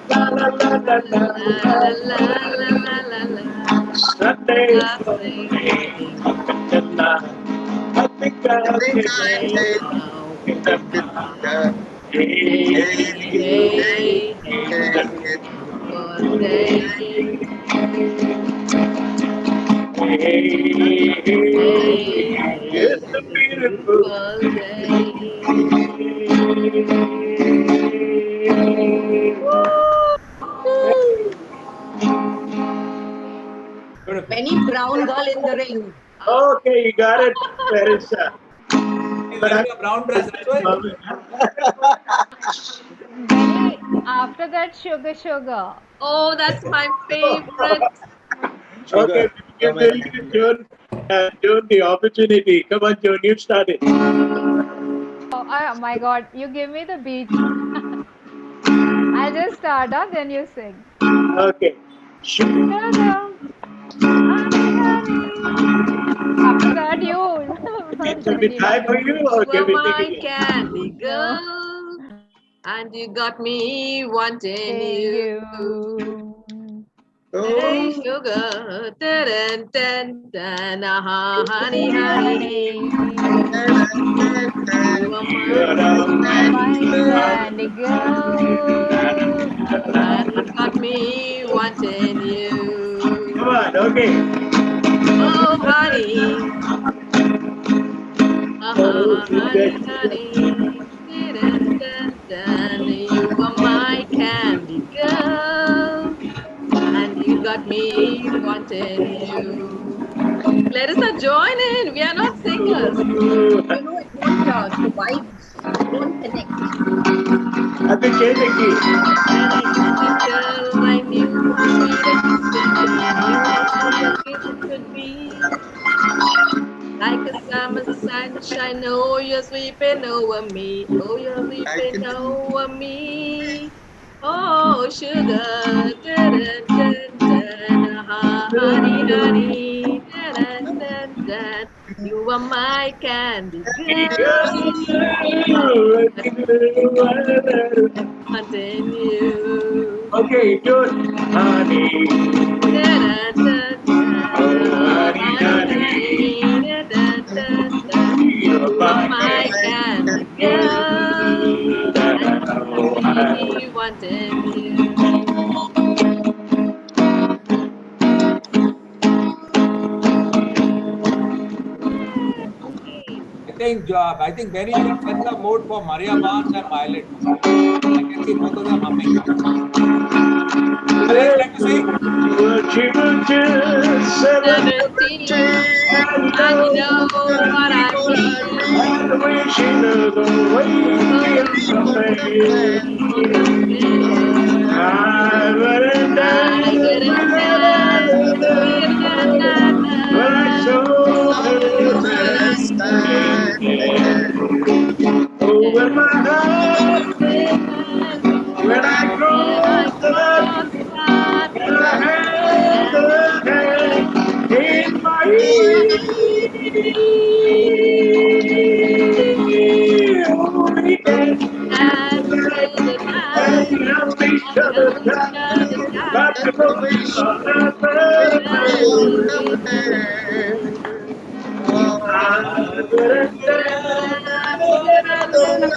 la la la la La la la la la la. Sunday, Sunday morning. I think I I'll think take I Hey take now. it up with the Hey, hey, take it. beautiful day. Hey, hey, It's a beautiful beautiful day. Beautiful. Many brown girl in the ring. Okay, you got it, Teresa. He's wearing a brown dress, that's why. Benny, after that, sugar, sugar. Oh, that's my favorite. Okay, give June, June the opportunity. Come on, June, you start it. Oh my God, you give me the beat. I'll just start, then you sing. Okay. Sugar, honey, honey. After that, you. Let me try for you or You give are me my again? candy No. girl, and you got me wanting Thank you. Hey, Oh, sugar, dun dun dun, honey, honey. You are My candy girl. and you got me wanting you. Come on, okay. Oh, honey, honey, honey. Dun dun dun, you are my candy girl, and you got me wanting you. Clarissa, join in. We are not singers. You know, it won't, the vibes won't connect. At the change the key. When I kissed this girl, I knew the sweetest thing I knew what kiss could be. Like a summer sunshine, oh, you're sweeping over me. Oh, you're I weeping can over me. Oh, sugar, dun dun dun, honey, honey, dun dun dun. You are my candy girl, wanting you. Okay, good. Honey. Dun dun dun, Honey, honey, honey, dun dun dun. you're You are my candy girl, and you got me wanting you. I think Benny, you should set the mode for Maria Barnes and Violet. I can see both of them humming. Would you like to sing? 17, and you know what I mean. Wishing the way I wouldn't I couldn't dance, but I saw her over my heart when I crossed the line and I had the hand in my weekend. dance till the night, And I'll be and sure we shut the but sky. the movies are I wouldn't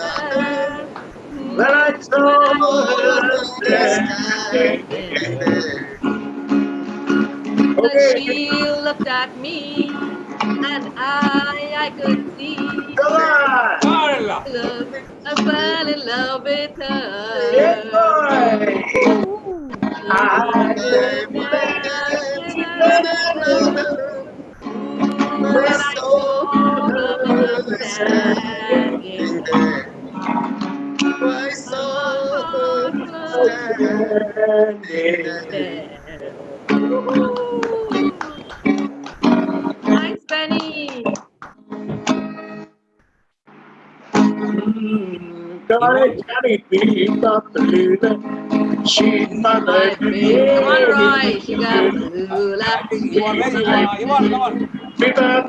when I saw her standing. Okay, She looked at me, and I could see. come on. Look, I fell in love with her. Yeah, boy. I When I saw her standing there, I saw her standing there. Thanks, Benny. Johnny, be she's my My baby. baby. Come on, Roy. Sugar. I think Yvonne, where is Yvonne? Yvonne, come on. She's my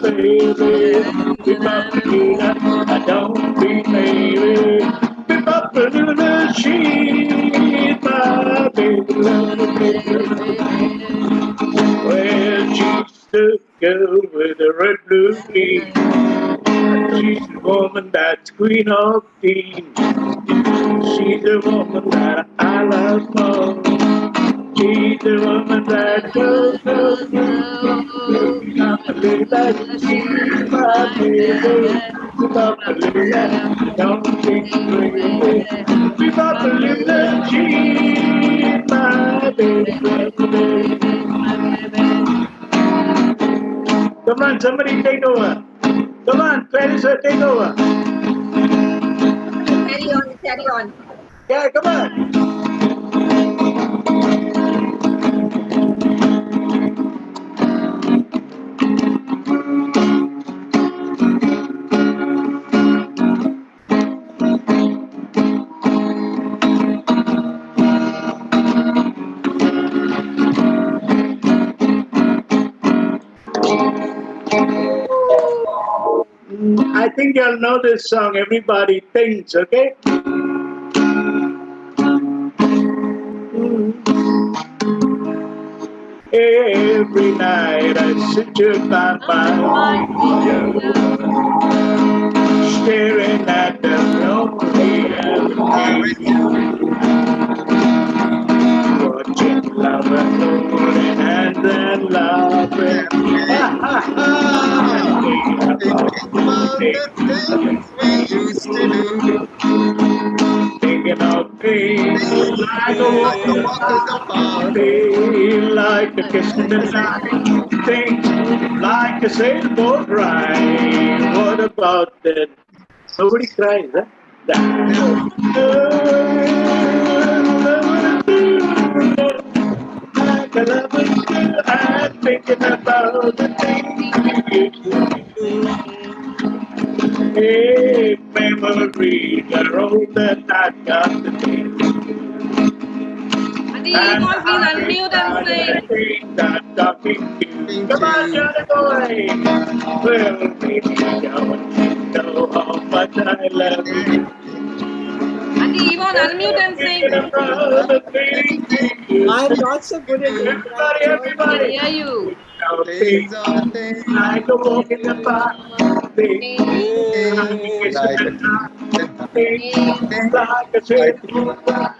baby. I don't be baby. She's my baby. Well, she's the girl with the red blue jeans. She's the woman that's queen of teens. She's the woman that I love most. She's the woman that goes, goes, goes. She's my baby. Don't think crazy. She's my baby. Come on, somebody take over. Come on, Clarissa, take over. Carry on, carry on. Yeah, come on. I think you'll know this song. Everybody thinks, okay? Every night I sit here by my window, staring at the lonely avenue, watching lovers holding hands and laughing. Thinking of things like a walk in the park, like a kiss in the night, things like a sailboat ride. What about that? Nobody cries, huh? Like a lover's girl, I'm thinking about the things you used to do. Hey, memories are all that I got to do. Adi, Yvonne, please unmute and sing. Come on, Johnny boy. Well, baby, don't you know how much I love you? Adi, Yvonne, unmute and sing. I'm not so good at it. Everybody, I can hear you. Like a walk in the park. Like a sailboat ride.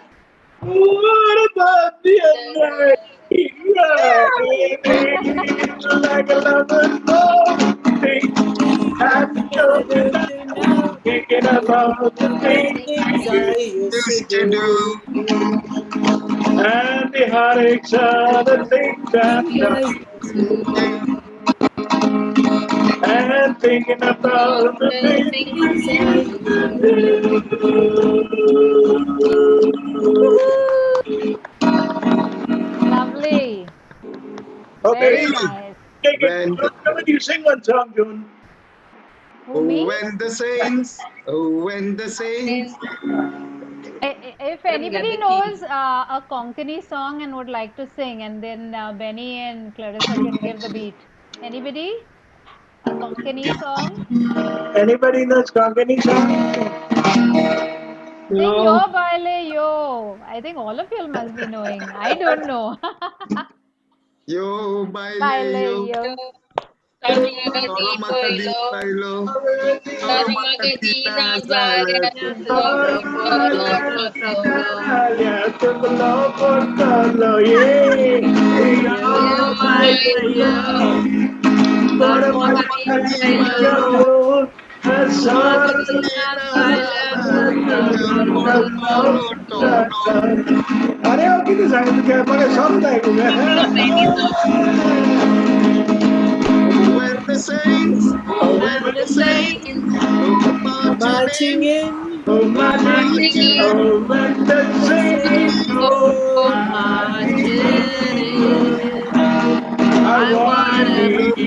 What about the other night? Like a lover's love. I'm thinking about the things I used to do. And the heartaches are the things I'm done. And thinking about the things I used to do. Lovely. Okay. Very nice. When you sing one song, June. Who, me? When the saints, when the saints. If anybody knows a Konkani song and would like to sing, and then Benny and Clarissa can give the beat. Anybody? A Konkani song? Anybody knows Konkani song? Sing Yo Baile Yo. I think all of you must be knowing. I don't know. Yo baile Baile yo. Yo. अरे और किती सांगितलं की मला song ऐकू When the saints, when the saints, marching in, marching in, when the saints go marching in. I wanna be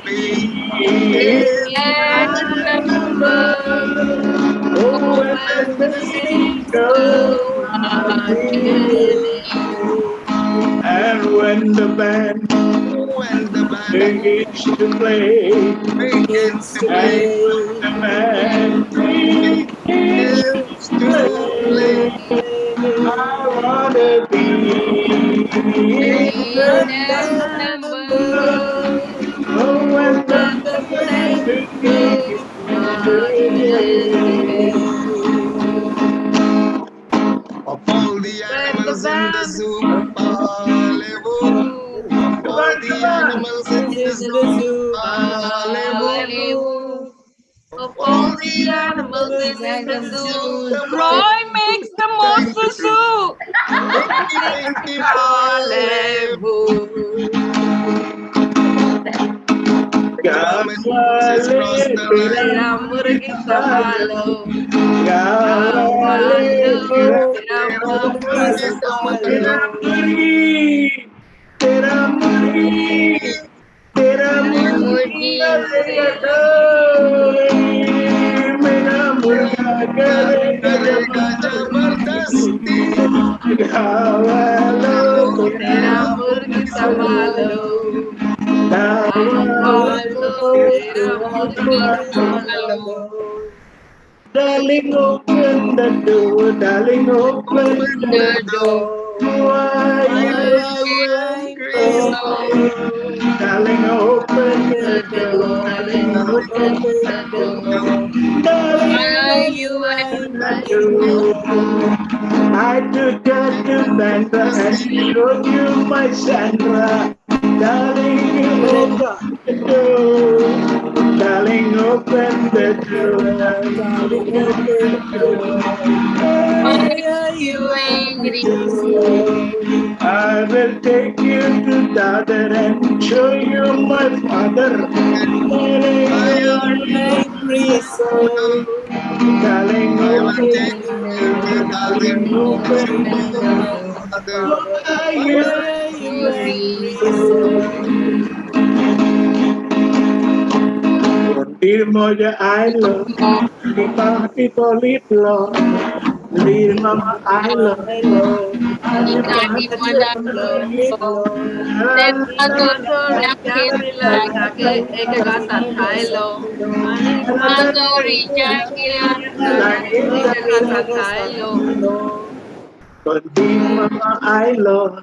And remember, when the saints go marching in. And when the band begins to play. begins to And play. the man begins to play. I wanna be in the In The number number oh, when the when the saints saints begin to play. Of all the when the animals in the band zoo, parlez-vous. Of Come all on, the come on. animals in is the in the zoo, zoo. parlez-vous. parlez-vous. Of Of all all the the animals animals in in the the The zoo, zoo, zoo. come on, Roy makes the most of kangaroo. zoo. Pinky, pinky, parlez-vous. Come Says cross the line. Tera murgi sambalo, Gawale, sambalo, tera Tera murgi murgi Tera sambalo. sambalo. muri, tera muri, tera Tera muri, murgi galega sambalo. mera murga करेगा जबरदस्ती Gawalo, Tera murgi sambalo, sambalo, tera murgi sambalo. Darling, open the door, darling, open open the the The door. door, why Why you are you Angry angry? soul, darling, open the the door, door, darling, darling, open open Open the the door. door. darling, Why Why are are you you open the angry? angry? door. I took her to Bandra and showed you my Sandra. Darling, Linda, open the door. Darling, open the door. darling, open the door. Why Why are are you you angry? angry so? I will take you to Dadar and show you my father. I am Angry so? Darling, I will open take the you door. to Darling, Dadar open show the you Open my the door. father. Father, Why Why you why are are you angry. angry so? Dir moja I love, di party poliplo, dir mama I love, I love di Ikati at party your pada party poliplo. floor. Mandori Jamila Jake Ekagata Thailo. Mandori Jamila Jake Ekagata Thailo. Dir mama I love,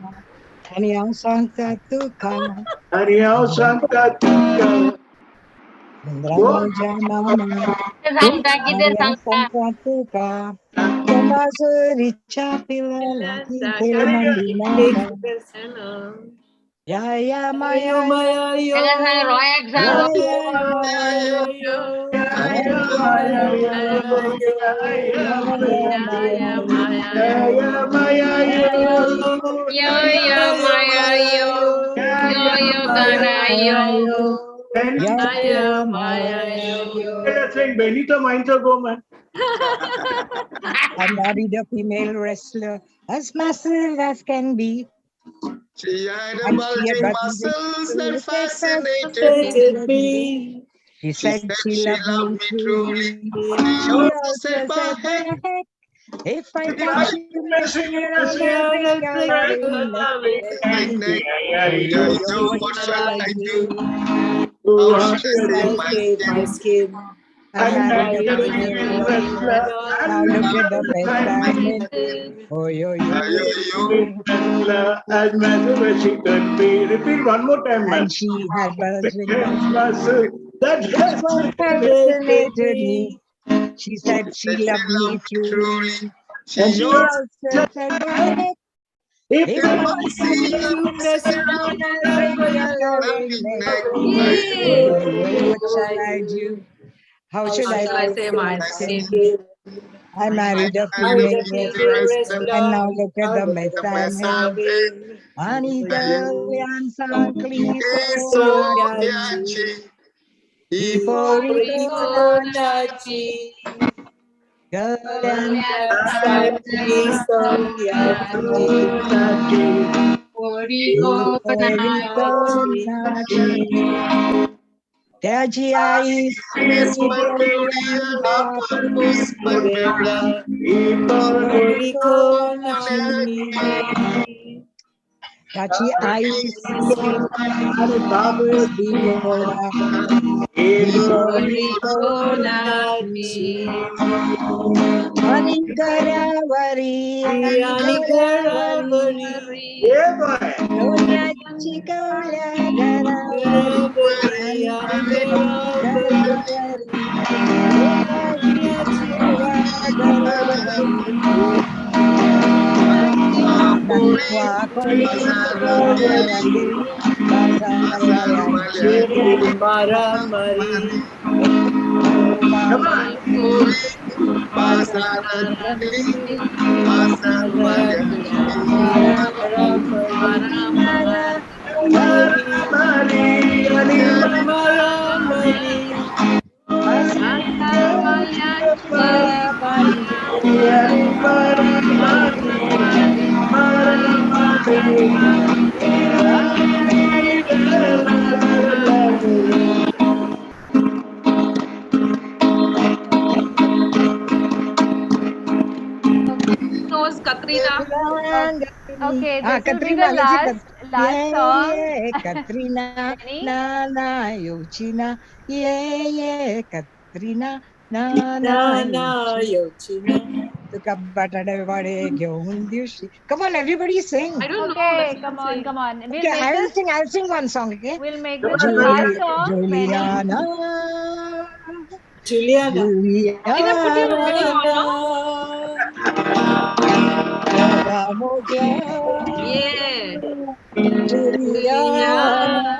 And yang sangka tukang Ariao Santa Tika. Bendramu jamama Samta kita And yang samta. sangka tukang Kembali capila lagi Kilmandi nama Hello. Ya maya Yo, Maya, Jangan yo. saya royak Ya sama. Yeah, ya yo, maya yo, yo. Ya Yeah, maya yo, Maya, yo. Ya Ya maya ya Maya yo. Maya, yo. Yo yo Maya, Maya Maya, yo. yo. Yo yo Maya, Gara yo. Maya, yo. Ya Maya Maya Maya, yo. yo. Let's sing Benito Mindso Woman. I married a female wrestler as massive as can be. she had a And she had bulging got muscles that the fascinated me. Hated me. She She said said she she loved loved me me truly. truly. She She also said, also said, "But hey, heck, if I if catch I you Missing messing you, around missing that you. thing, I'll Never bring neck. bring neck, Yo, yo, yo, yo, yo, what what shall shall I I do? do? How How should How I should save I I my save skin? my do? skin. I I'm married a married a Married a female female female wrestler. wrestler. Now wrestler. look I'm at the mess I'm in. Oh, yo, Yo, yo. yo, wrestler as massive as she could be. Repeat one more time, man. And she had bulging Biggest muscles. muscle that That's what Hated fascinated me. me. She said she she said she loved me loved me truly. truly. and She She she also also said, said, but if if if I I catch see See you you you messing messing messing around around with around that that that thing, thing, I'll I'll loving ring neck. neck, bring I Yo, Yeah. yo, What yo, what shall shall I I do? do? How How should How I shall should I I save say save my my my skin? skin? skin? I I married a Married married a a female Female female female wrestler, wrestler. and wrestler. now wrestler. look at Now the look at mess the The I'm mess mess I'm I'm in. in. in. Anita Lian It's Clipo so So Yachi, catchy. catchy. Ipo Rico Rico Nachi, Nachi. Gordon Dance Golden Catchy. So Nachi. catchy. Nachi, Rico Ipo Rico Nachi. Nachi, Terji Miss Siberian Bulgarian Purpose Bulgaria. Bulgaria. Ipo Rico Rico Rico Nachi. Nachi. Kachi ice cream and bubble bigora. Anikaraveri, Anikaraveri. Sonia Chikala Garaveri, Anikaraveri. Sonia Chikala Garaveri. Nakwa Kondi Maramari. Knows Katrina. Okay, this will be Katrina, the last song. Katrina, Benny? na Yochina, Katrina, na Yochina. Come on, everybody sing. I don't know. Okay, come on, come on. We'll Okay, make this. I'll sing one song, okay? We'll make this the last song, Benny. Juliana. Tina, put your video on, no? Yeah.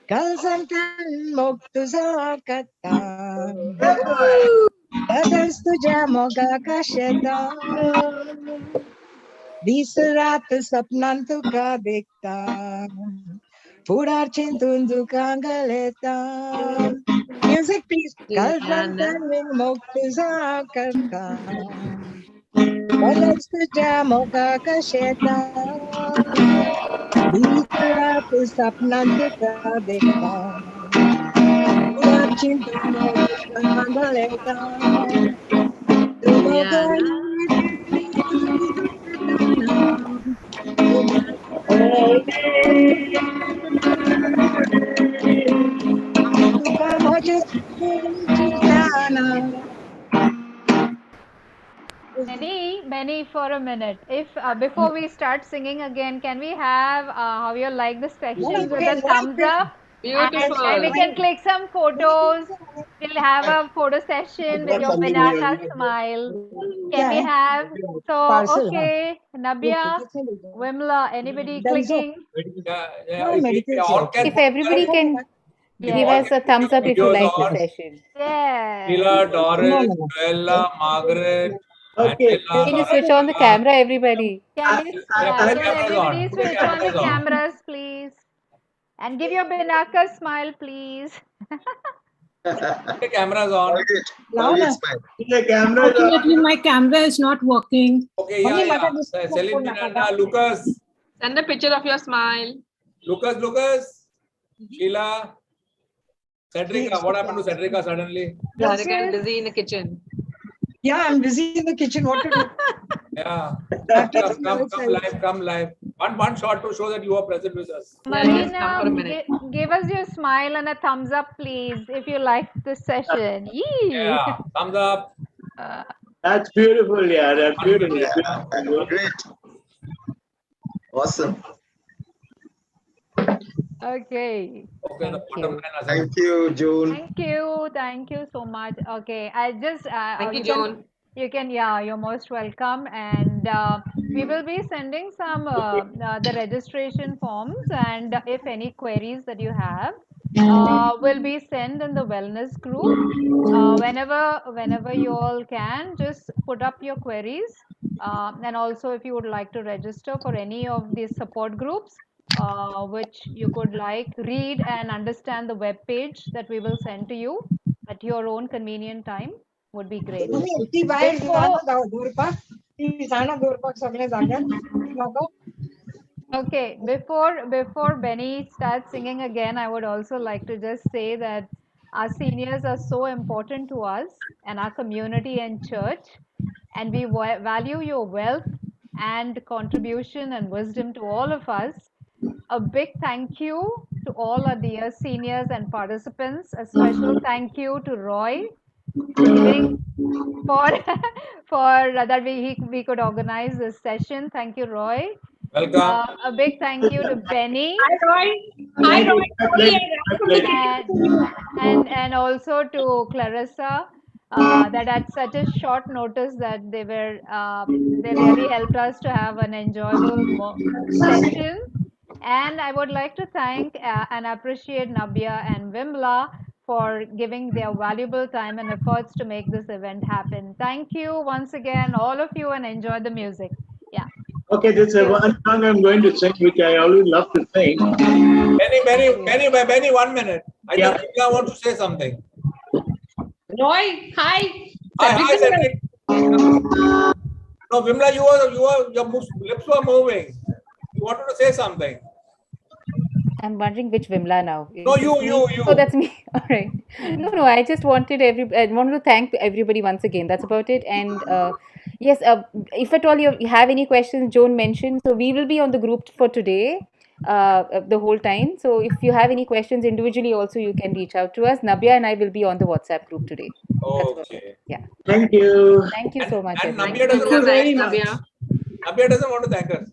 Kalsantan Moktuzakata Others tuja moga kasheta Disarat sapnantuka dekta Pudar chintunduka galeta Music please Kalsantan Moktuzakata Others tuja moga kasheta Disarat sapnantuka dekta Pudar chintunduka galeta Benny, for a minute. If before we start singing again, can we have how you like the section with a thumbs up? Beautiful. And we can click some photos. We'll have a photo session with your Pinaka smile. Can we have? So, okay, Nabia, Wimla, anybody clicking? If everybody can give us a thumbs up if you like the session. Yeah. Sheila, Doris, Bella, Margaret. Can you switch on the camera, everybody? Can everybody switch on the cameras, please? And give your Binaka smile, please. The camera's on. Unfortunately, my camera is not working. Okay, yeah. Celine Pinanda, Lucas. Send a picture of your smile. Lucas. Sheila. Cedrica. What happened to Cedrica suddenly? Cedrica is busy in the kitchen. Yeah, I'm busy in the kitchen. What to do? Yeah. Come live. One shot to show that you are present with us. Marina, give us your smile and a thumbs up, please, if you like this session. Yee. Yeah, thumbs up. That's beautiful, yeah. That's beautiful. Great. Awesome. Okay. Thank you, June. Thank you so much. Okay, I just thank you, June. You can, yeah, you're most welcome. And we will be sending some the registration forms, and if any queries that you have will be sent in the wellness group. Whenever you all can, just put up your queries. And also, if you would like to register for any of these support groups, which you could like read and understand the web page that we will send to you at your own convenient time, would be great. Okay, before Benny starts singing again, I would also like to just say that our seniors are so important to us and our community and church, and we value your wealth, and contribution and wisdom to all of us. A big thank you to all our dear seniors and participants. A special thank you to Roy giving for that we could organize this session. Thank you, Roy. Welcome. A big thank you to Benny. Hi, Roy. Hi, Roy. And also to Clarissa, that at such a short notice that they really helped us to have an enjoyable session. And I would like to thank and appreciate Nabia and Vimla for giving their valuable time and efforts to make this event happen. Thank you once again, all of you, and enjoy the music. Yeah. Okay, there's one song I'm going to sing, which I always love to sing. Benny, 1 minute. I think I want to say something. Roy, hi. Hi, Cedric. No, Vimla, your lips were moving. You wanted to say something. I'm wondering which Vimla now. No, you. Oh, that's me. All right. No. I just wanted I wanted to thank everybody once again. That's about it. And yes, if at all you have any questions, Joan mentioned. So we will be on the group for today, the whole time. So if you have any questions individually, also you can reach out to us. Nabia and I will be on the WhatsApp group today. Okay. Yeah. Thank you. Thank you so much. And everyone. Nabia doesn't want to thank us. Nabia. Nabia doesn't want to thank us.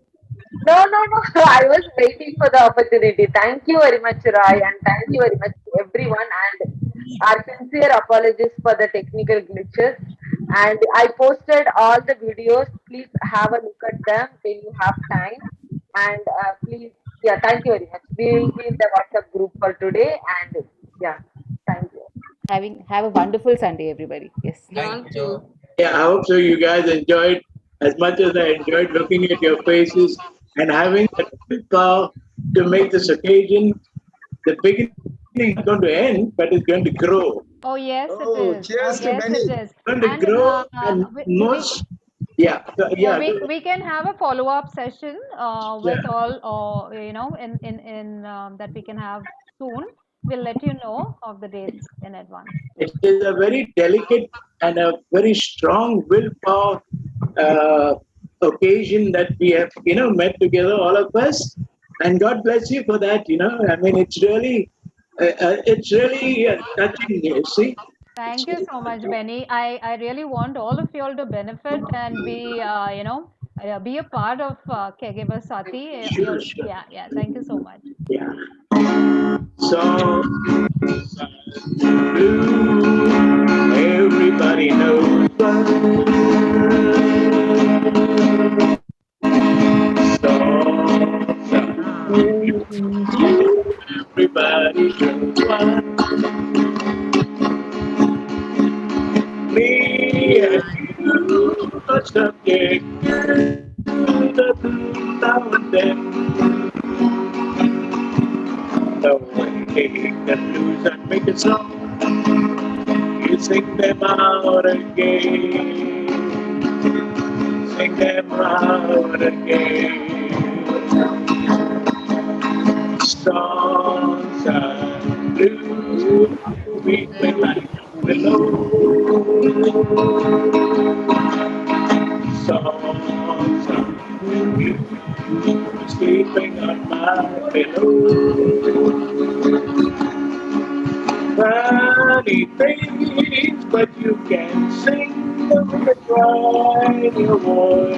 No. I was waiting for the opportunity. Thank you very much, Roy, and thank you very much to everyone. And our sincere apologies for the technical glitches. And I posted all the videos. Please have a look at them when you have time. And please, thank you very much. We will be in the WhatsApp group for today. And thank you. Have a wonderful Sunday, everybody. Yes. Thank you. Yeah, I hope so. You guys enjoyed as much as I enjoyed looking at your faces and having the power to make this occasion. The beginning is going to end, but it's going to grow. Oh yes, it is. Cheers to Benny. It is. It's going to grow and most. We can have a follow-up session with all, in that we can have soon. We'll let you know of the dates in advance. It is a very delicate and a very strong willpower occasion that we have, met together, all of us. And God bless you for that. I mean, it's really touching, you see. Thank you so much, Benny. I really want all of you all to benefit and be, be a part of Caregiver Sati. Sure. Yeah. Thank you so much. Yeah. So, everybody knows. Everybody knows. Me and you are subject to the blue now and then. The way the blues and make a song, you sing them out again. Sing them out again. Songs and blues, we play like below. Songs and blues, sleeping on my pillow. Funny things, but you can sing them with pride in your voice.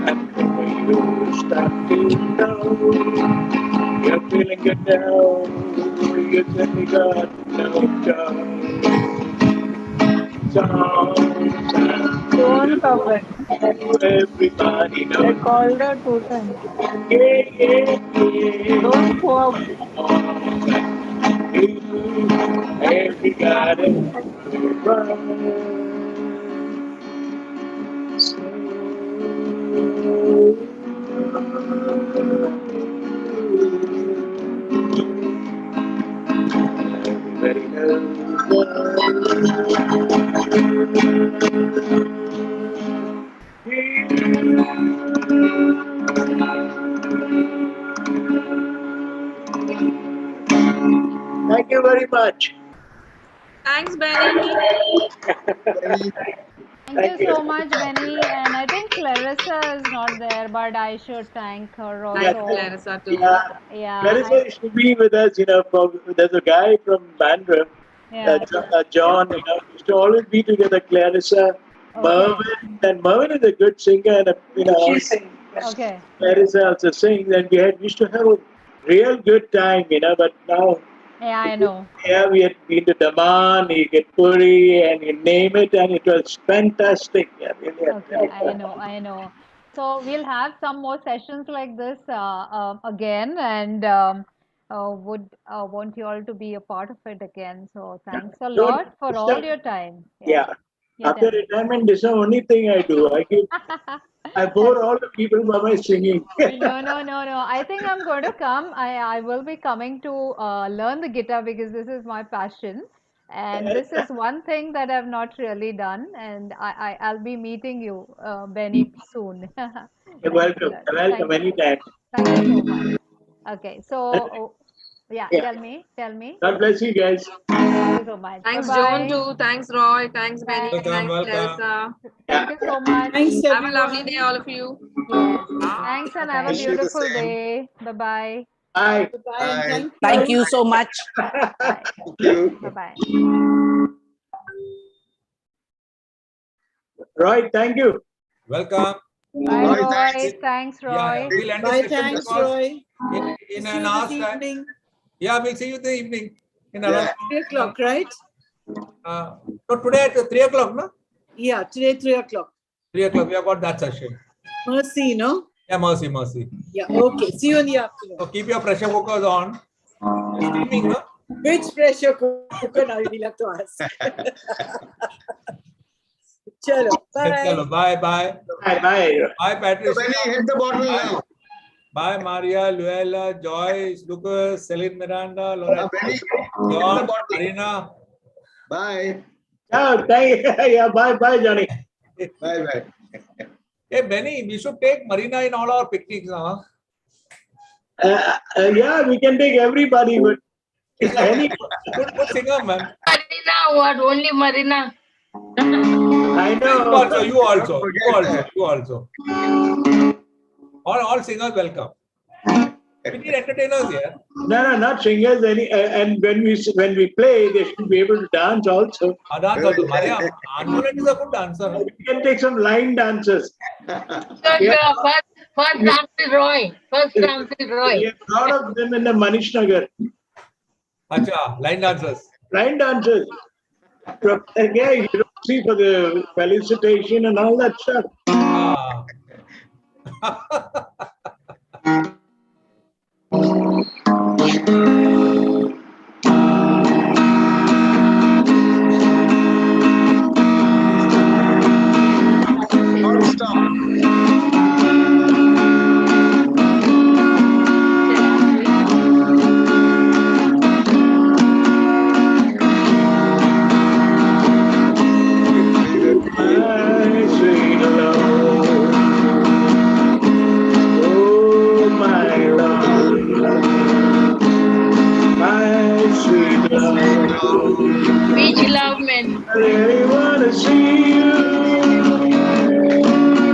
And when you start to know you're feeling good now, you simply got no choice. Songs and Don't cover. everybody knows. I called her 2 times. Yeah. Don't go up. Everybody run. Everybody Thank you very much. Thanks, Benny. Thank you so much, Benny. And I think Clarissa is not there, but I should thank her Yeah, also. Clarissa too. Yeah, Clarissa should be with us, there's a guy from Bandra, yeah. John, used to always be together, Clarissa, Mervyn, and Mervyn is a good singer, and, She sings. Okay. Clarissa also sings, and we used to have a real good time, but now, Yeah, I know. yeah, we had been to Daman, you get Puri, and you name it, and it was fantastic. Yeah, really. Okay, I know. So we'll have some more sessions like this again, and would want you all to be a part of it again. So thanks a lot for all your time. Yeah. Yeah, After tell me. retirement, this is the only thing I do. I bore all the people by my singing. No. I think I'm going to come. I will be coming to learn the guitar because this is my passion. And this is one thing that I've not really done. And I'll be meeting you, Benny, soon. You're welcome. Welcome anytime. Thank you so much. Okay, so yeah, tell me. God bless you guys. Thank you so much. Thanks, Bye-bye. Joan too. Thanks, Roy. Thanks, Benny. Welcome, Thanks, welcome. Clarissa. Thank you so much. Thanks, Have a lovely everyone. day, all of you. Yes. Thanks and have a Wish you the beautiful same. day. Bye-bye. Bye. Bye. Thank you so much. Bye. Thank you. Bye-bye. Roy, thank you. Welcome. Bye, Roy, Roy. thanks. Thanks, Yeah, Roy. we'll end Bye. the session Thanks, because Roy. in See an you hour's this time. evening. Yeah, we'll see you in the evening. In Yeah. around, 3 o'clock, right? so today at 3 o'clock, no? Yeah, today 3 o'clock. 3 o'clock, we have got that session. Mercy, no? Yeah, mercy. Yeah, okay. See you in the afternoon. So keep your pressure cookers on. Steaming, no? Which pressure cooker now you'll have to ask. Chalo, bye. Chalo, bye. Bye. Bye, Patricia. Benny, hit the bottle now. Bye, Maria, Luella, Joyce, Lucas, Celine Miranda, Loretta, Benny, hit John, the bottle. Marina. Bye. Oh, yeah, bye, Johnny. Bye. Hey, Benny, we should take Marina in all our picnics now. Yeah, we can take everybody, but any. Good singer, man. Marina, what? Only Marina. I know. You also. All singers welcome. We need entertainers here. No, not singers. And when we play, they should be able to dance also. Dance also. Maria, Antoinette is a good dancer. We can take some line dancers. First dance is Roy. We have a lot of them in the Manish Nagar. Acha, line dancers. Line dancers. Yeah, you don't see for the felicitation and all that stuff. Beach love, man. I really wanna see you.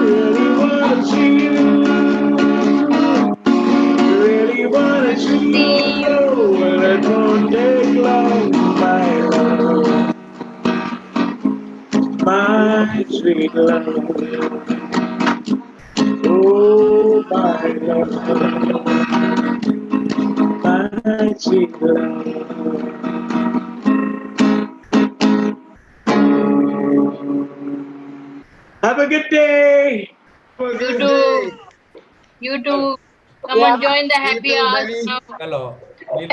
Really wanna see you. Really wanna see you. Well, it won't take long, my love. My sweet love. Oh, my love. My sweet love. Have a good day. You too. Come and join the happy hours now. Hello.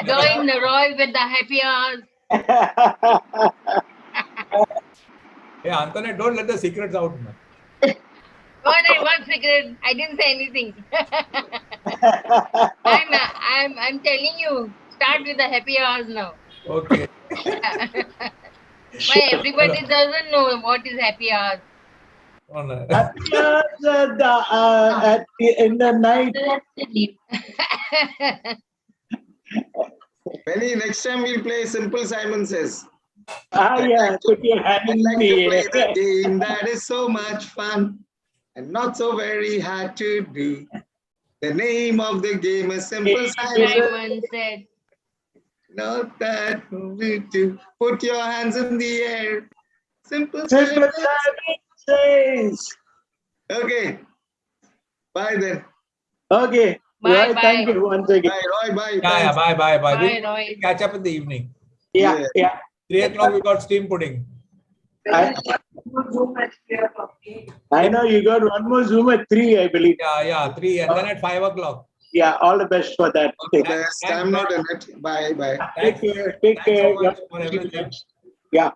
Join the Roy with the happy hours. Hey, Antoinette, don't let the secrets out, man. One secret. I didn't say anything. I'm telling you. Start with the happy hours now. Okay. Why everybody doesn't know what is happy hours. Oh, no. Happy hours in the night. Benny, next time we'll play Simple Simon Says. Yeah, put your hand I'd in like the to play air. the game that is so much fun and not so very hard to do. The name of the game is Simple Simon. Simon said. Not that we do. Put your hands in the air. Simple Simple Simon. Simon says. Okay. Bye then. Okay. Bye, Roy, thank bye. you once again. Bye, Roy. Bye. Yeah, Thanks. bye, bye, bye. Bye, We'll Roy. catch up in the evening. Yeah, yeah. 3 o'clock we got steam pudding. I know you got one more Zoom at 3, I believe. Yeah, 3 and then at 5 o'clock. Yeah, all the best for that. All the best. I'm not in it. Bye. Bye. Take care. Take Thanks so care. much for everything. Yeah.